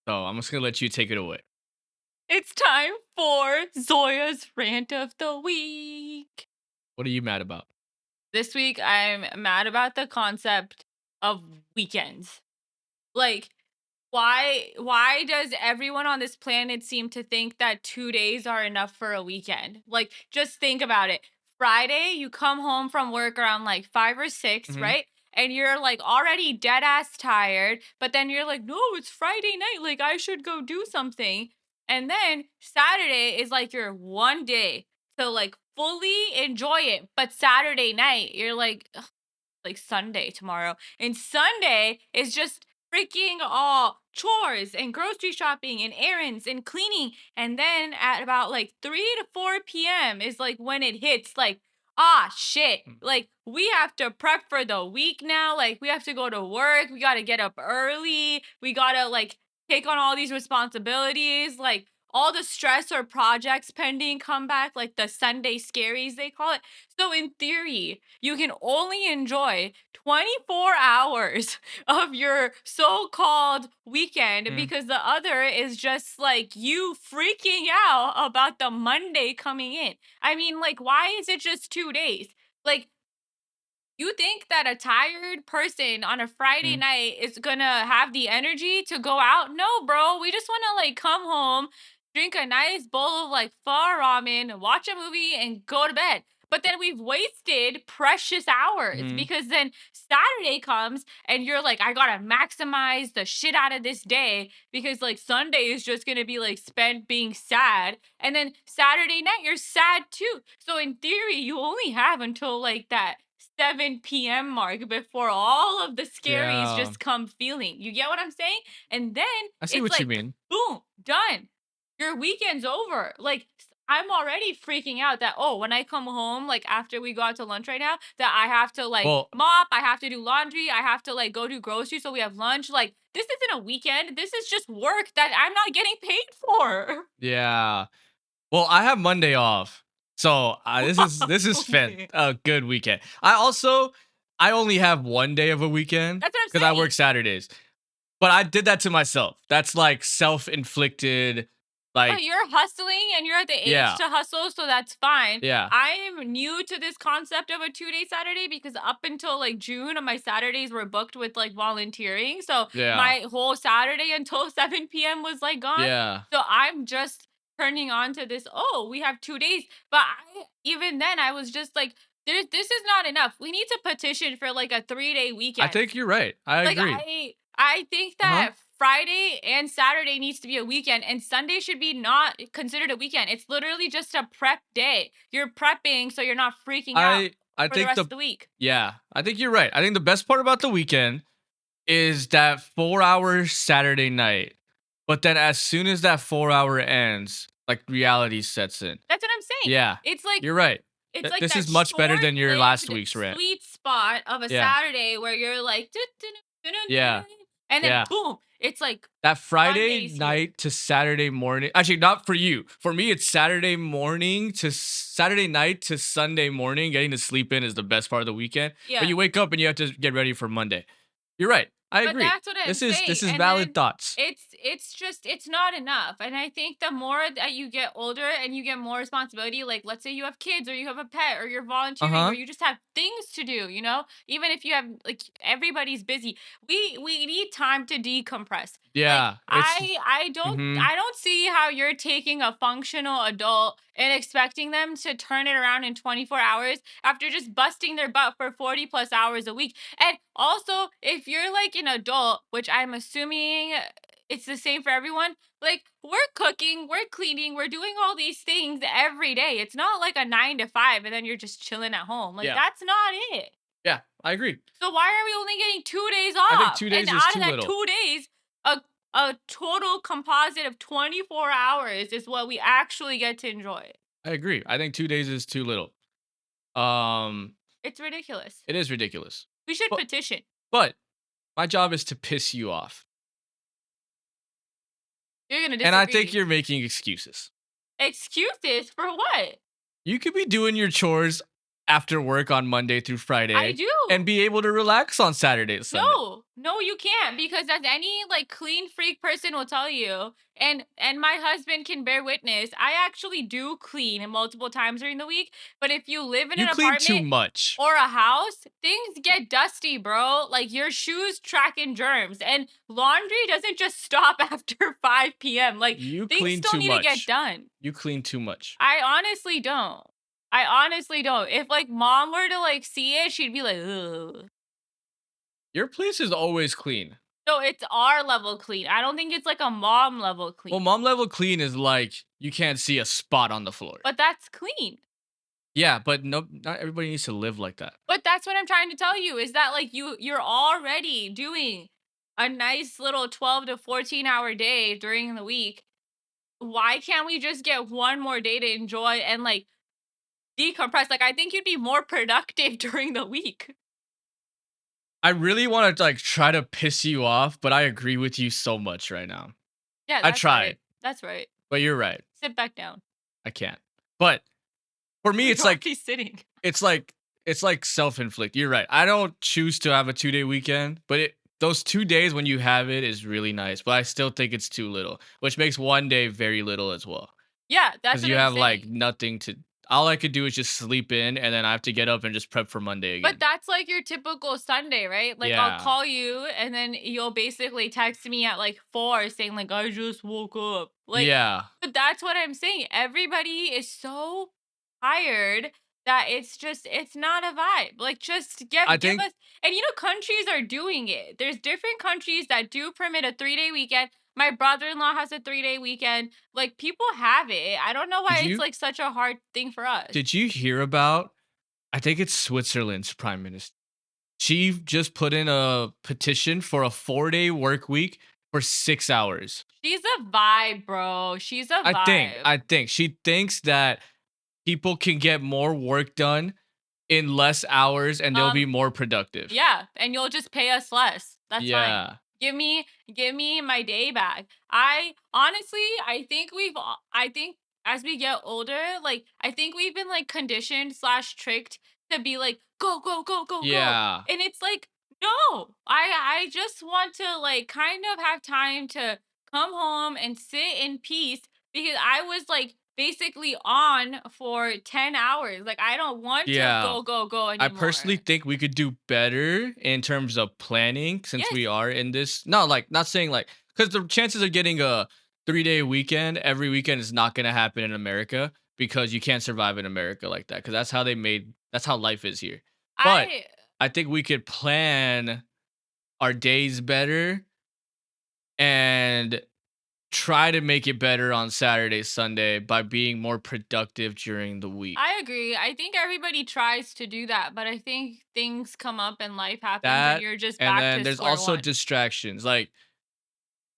So I'm just gonna let you take it away. it's time for Zoya's rant of the week. What are you mad about? This week, I'm mad about the concept of weekends. Like, why does everyone on this planet seem to think that 2 days are enough for a weekend? Like, just think about it. Friday, you come home from work around like 5 or 6, Mhm. right? And you're like already dead ass tired, but then you're like, "No, it's Friday night, like I should go do something." And then Saturday is like your one day to like fully enjoy it. But Saturday night, you're like Sunday tomorrow. And Sunday is just freaking all chores and grocery shopping and errands and cleaning. And then at about like 3 to 4 p.m. is like when it hits like, ah, shit. Mm. Like we have to prep for the week now. Like we have to go to work. We got to get up early. We got to like take on all these responsibilities. Like all the stress or projects pending come back, like the Sunday scaries, they call it. So, in theory, you can only enjoy 24 hours of your so called weekend Mm. because the other is just like you freaking out about the Monday coming in. I mean, like, why is it just 2 days? Like, you think that a tired person on a Friday Mm. night is gonna have the energy to go out? No, bro. We just wanna like come home, drink a nice bowl of like pho ramen, watch a movie, and go to bed. But then we've wasted precious hours Mhm. because then Saturday comes and you're like, I gotta maximize the shit out of this day because like Sunday is just gonna be like spent being sad. And then Saturday night, you're sad too. So in theory, you only have until like that 7 p.m. mark before all of the scaries Yeah. just come feeling. You get what I'm saying? And then I see it's what you like, mean. boom, done. Your weekend's over. Like, I'm already freaking out that, oh, when I come home, like after we go out to lunch right now, that I have to like Well, mop, I have to do laundry, I have to like go do groceries so we have lunch. Like, this isn't a weekend. This is just work that I'm not getting paid for. yeah. Well, I have Monday off. So, this is Okay. a good weekend. I only have 1 day of a weekend That's what cuz I'm I work saying. Saturdays. But I did that to myself. That's like self-inflicted But Like, you're hustling and you're at the age yeah, to hustle, so that's fine. yeah, I am new to this concept of a 2-day Saturday because up until like June, my Saturdays were booked with like volunteering. So yeah, my whole Saturday until 7 p.m. was like gone. yeah. So I'm just turning on to this. Oh, we have 2 days. But even then, I was just like, this is not enough. We need to petition for like a 3-day I weekend. think you're right. I Like agree. I think Uh-huh. that Friday and Saturday needs to be a weekend and Sunday should be not considered a weekend. It's literally just a prep day. You're prepping so you're not freaking out I for the think rest the of the week. yeah, I think you're right. I think the best part about the weekend is that 4 hour Saturday night. But then as soon as that 4 hour ends, like reality sets in. That's what I'm saying. Yeah, It's like you're right. it's like This that is much better than your last short-lived week's rant. sweet spot of a Yeah, Saturday where you're like "Dun, dun, dun, dun, yeah, dun," and then yeah. boom, it's like That Friday Sunday's here. night to Saturday morning. Actually, not for you. For me, it's Saturday morning to Saturday night to Sunday morning. Getting to sleep in is the best part of the weekend. But Yeah. you wake up and you have to get ready for Monday. You're right. I But agree. that's what I'm This saying, is and valid then thoughts. it's just it's not enough, and I think the more that you get older and you get more responsibility, like, let's say you have kids or you have a pet or you're Uh volunteering or huh. you just have things to do, even if you have like, everybody's busy. We need time to decompress. Like, Yeah. It's. Mm-hmm. I don't see how you're taking a functional adult and expecting them to turn it around in 24 hours after just busting their butt for 40 plus hours a week. And also, if you're like an adult, which I'm assuming it's the same for everyone, like, we're cooking, we're cleaning, we're doing all these things every day. It's not like a 9 to 5 and then you're just chilling at home. Like, Yeah. that's not it. Yeah. I agree. So why are we only getting 2 days I think off? two And days is out of too that little. 2 days, a total composite of 24 hours is what we actually get to enjoy. I agree. I think 2 days is too little. Um, It's ridiculous. it is ridiculous. We should But petition. but my job is to piss you off. You're gonna And I think disagree. you're making excuses. Excuses for what? You could be doing your chores after work on Monday through I Friday and do. be able to relax on Saturday and Sunday. No, you can't because as any like clean freak person will tell you, and my husband can bear witness, I actually do clean multiple times during the week. But if you live in You an clean too apartment much. or a house, things get dusty, bro. Like your shoes tracking germs, and laundry doesn't just stop after 5 p.m. Like You things clean still too need to get much. done. You clean too much. I honestly don't. I honestly don't. If like mom were to like see it, she'd be like, ugh. Your place is always clean. No, it's our level clean. I don't think it's like a mom level Well, clean, mom level clean is like you can't see a spot on the floor. but that's clean. Yeah, but no, not everybody needs to live like that. But that's what I'm trying to tell you is that like you're already doing a nice little 12 to 14-hour day during the week. Why can't we just get one more day to enjoy and like decompress? Like I think you'd be more productive during the week. I really want to like try to piss you off, but I agree with you so much right now. Yeah, I that's right. tried, That's right. but you're right. Sit back down. I can't. But for me, You're already sitting. it's like it's like self-inflict. You're right. I don't choose to have a 2 day weekend, but those 2 days when you have it is really nice. But I still think it's too little, which makes one day very little as well. Yeah, that's Because what you I'm have like saying. nothing to. All I could do is just sleep in, and then I have to get up and just prep for Monday But again. that's like your typical Sunday, right? Like I'll Yeah, call you and then you'll basically text me at like 4 saying like I just woke up. Like yeah. but that's what I'm saying. Everybody is so tired that it's not a vibe. Like just I give think. us and countries are doing it. There's different countries that do permit a 3-day weekend. My brother-in-law has a 3-day weekend. Like people have it. I don't know Did why it's you like such a hard thing for us. did you hear about? I think it's Switzerland's prime minister. She just put in a petition for a 4 day work week for 6 hours. She's a vibe, bro. She's a I vibe. think she thinks that people can get more work done in less hours and they'll be Um, more productive. yeah, and you'll just pay us less. That's fine. Yeah. Give me my day back. I honestly, I think as we get older, like I think we've been like conditioned slash tricked to be like go go go go go, Yeah. and it's like no, I just want to like kind of have time to come home and sit in peace because I was like basically on for 10 hours. Like I don't want to Yeah. go, go, go I personally anymore. think we could do better in terms of planning since Yes, we are in this. No, like not saying like because the chances of getting a 3 day weekend every weekend is not going to happen in America because you can't survive in America like that because that's how life is here. But I I think we could plan our days better and try to make it better on Saturday, Sunday by being more productive during the week. I agree. I think everybody tries to do that, but I think things come up and life happens and That you're just and back then to there's square also one. distractions. Like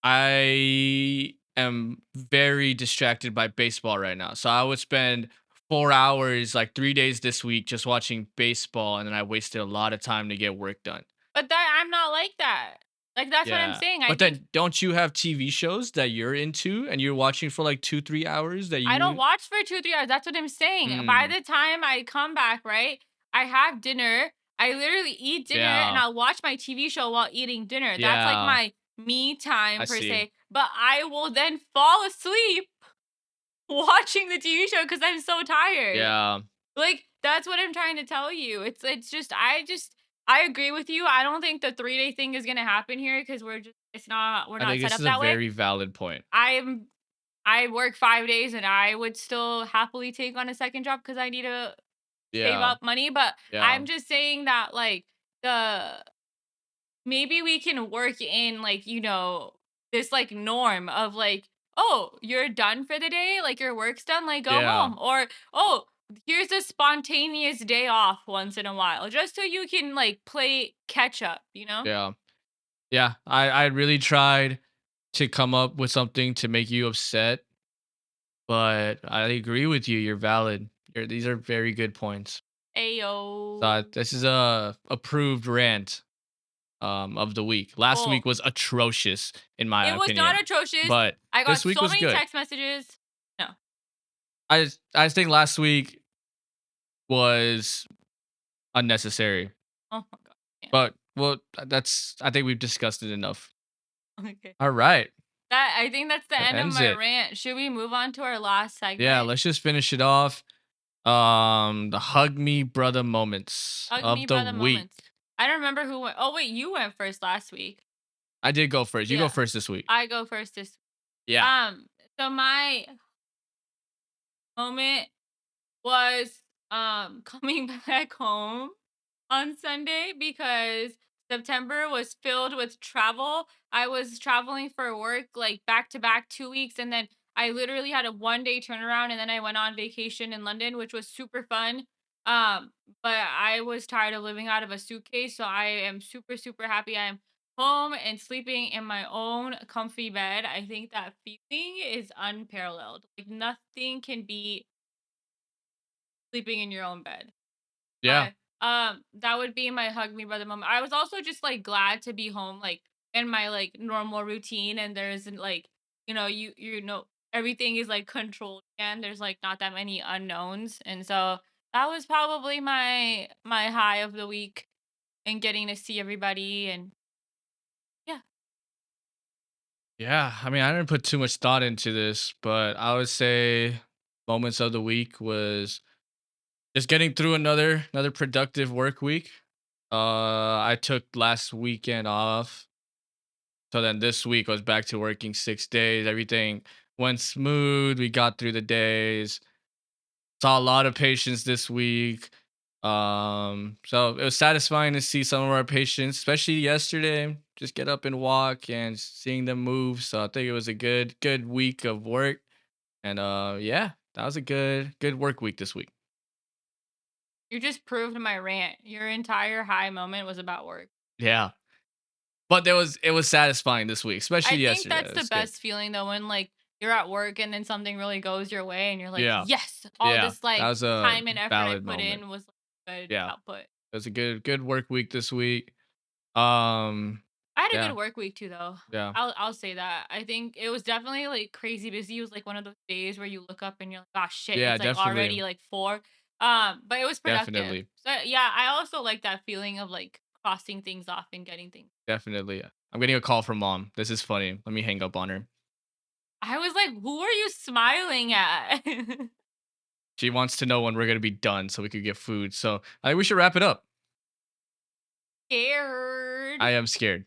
I am very distracted by baseball right now. So I would spend 4 hours, like 3 days this week, just watching baseball, and then I wasted a lot of time to get work done. But that I'm not like that. Like that's what I'm Yeah. saying. I But think then don't you have TV shows that you're into and you're watching for like 2, 3 hours that I don't you watch for 2, 3 hours. That's what I'm saying. By mm, the time I come back, right, I have dinner. I literally eat dinner and yeah. I'll watch my TV show while eating dinner. That's like Yeah. my me I time per see. se. But I will then fall asleep watching the TV show because I'm so tired. Yeah. Like that's what I'm trying to tell you. It's just I agree with you. I don't think the 3-day thing is gonna happen here because we're I not think set this up is a that way. very valid point. I'm I work 5 days and I would still happily take on a second job because I need to save Yeah. up money. But Yeah. I'm just saying that like the maybe we can work in like, this like norm of like, oh, you're done for the day, like your work's done, like go Yeah. home. Or oh, here's a spontaneous day off once in a while, just so you can like play catch up, you know? Yeah. Yeah. I really tried to come up with something to make you upset, but I agree with you. You're valid. These are very good points. Ayo. So this is a approved rant of the week. Last week Well, was atrocious in my it was not opinion, atrocious. but I got this week so was many good. text messages. No. I think last week was unnecessary, Oh my god. Yeah. but well, that's I think we've discussed it enough. Okay. All right, That I think that's the that end of ends my it. rant. Should we move on to our last Yeah, segment? let's just finish it off. The hug me brother moments Hug me, of the brother week. moments. I don't remember who went. Oh wait, you went first last week. I did go first. You go Yeah, first this week. I go first this. Yeah. Um, so my moment was coming back home on Sunday because September was filled with travel. I was traveling for work like back to back 2 weeks, and then I literally had a 1 day turnaround, and then I went on vacation in London, which was super fun. Um, but I was tired of living out of a suitcase, so I am super super happy I am home and sleeping in my own comfy bed. I think that feeling is unparalleled. Like nothing can beat sleeping in your own bed. Yeah. But, that would be my hug me brother moment. I was also just, like, glad to be home, like, in my, like, normal routine, and there isn't, like, everything is, like, controlled and there's, like, not that many unknowns, and so that was probably my high of the week and getting to see everybody and yeah. Yeah. I mean, I didn't put too much thought into this, but I would say moments of the week was just getting through another productive work week. I took last weekend off. So then this week I was back to working 6 days. Everything went smooth. We got through the days. Saw a lot of patients this week. So it was satisfying to see some of our patients, especially yesterday, just get up and walk and seeing them move. So I think it was a good week of work. And yeah, that was a good work week this week. You just proved my rant. Your entire high moment was about work. Yeah. But it was satisfying this week, I especially think yesterday. that's It the was good. best feeling though when like you're at work and then something really goes your way and you're like, Yeah. "Yes, all Yeah. this That like was a time and effort I valid put moment. in was like, good Yeah. output." It was a good work week this week. Um I had a good yeah. work week too though. Yeah. I'll say that. I think it was definitely like crazy busy. It was like one of those days where you look up and you're like, "Gosh, shit, Yeah, it's like definitely. already like 4." But it was productive. Definitely. So yeah, I also like that feeling of like crossing things off and getting things. Definitely. I'm getting a call from mom. This is funny. Let me hang up on her. I was like, "Who are you smiling at?" She wants to know when we're gonna be done so we could get food. So I think we should wrap it up. Scared. I am scared.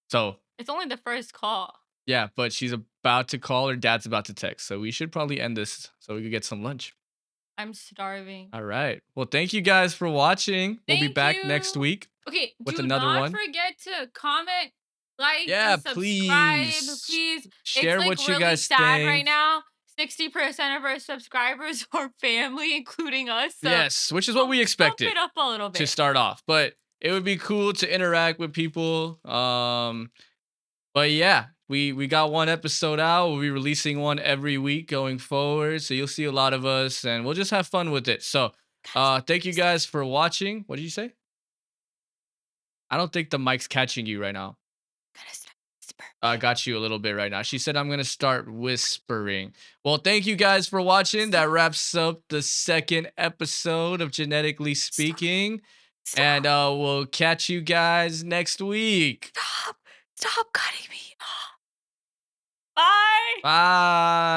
So It's only the first call. yeah, but she's about to call. Her dad's about to text. So we should probably end this so we could get some lunch. I'm starving. All right. Well, thank you guys for watching. We'll be Thank back next you. week Okay, with do another not one. forget to comment, like, Yeah, and subscribe, please please. It's share like what you really guys sad right think. now. 60% of our subscribers are family, including us. So Yes, which is what we bump expected it up a little to bit. start off, but it would be cool to interact with people. But yeah, we got one episode out. We'll be releasing one every week going forward, so you'll see a lot of us, and we'll just have fun with it. So, Gotta start thank you whispering. guys for watching. What did you say? I don't think the mic's catching you right now. Gotta start whisper. I got you a little bit right now. She said, I'm going to start whispering. Well, thank you guys for watching. That Stop. wraps up the second episode of Genetically Stop. Speaking. And Stop. we'll catch you guys next week. Stop. Stop cutting me. Bye. Bye.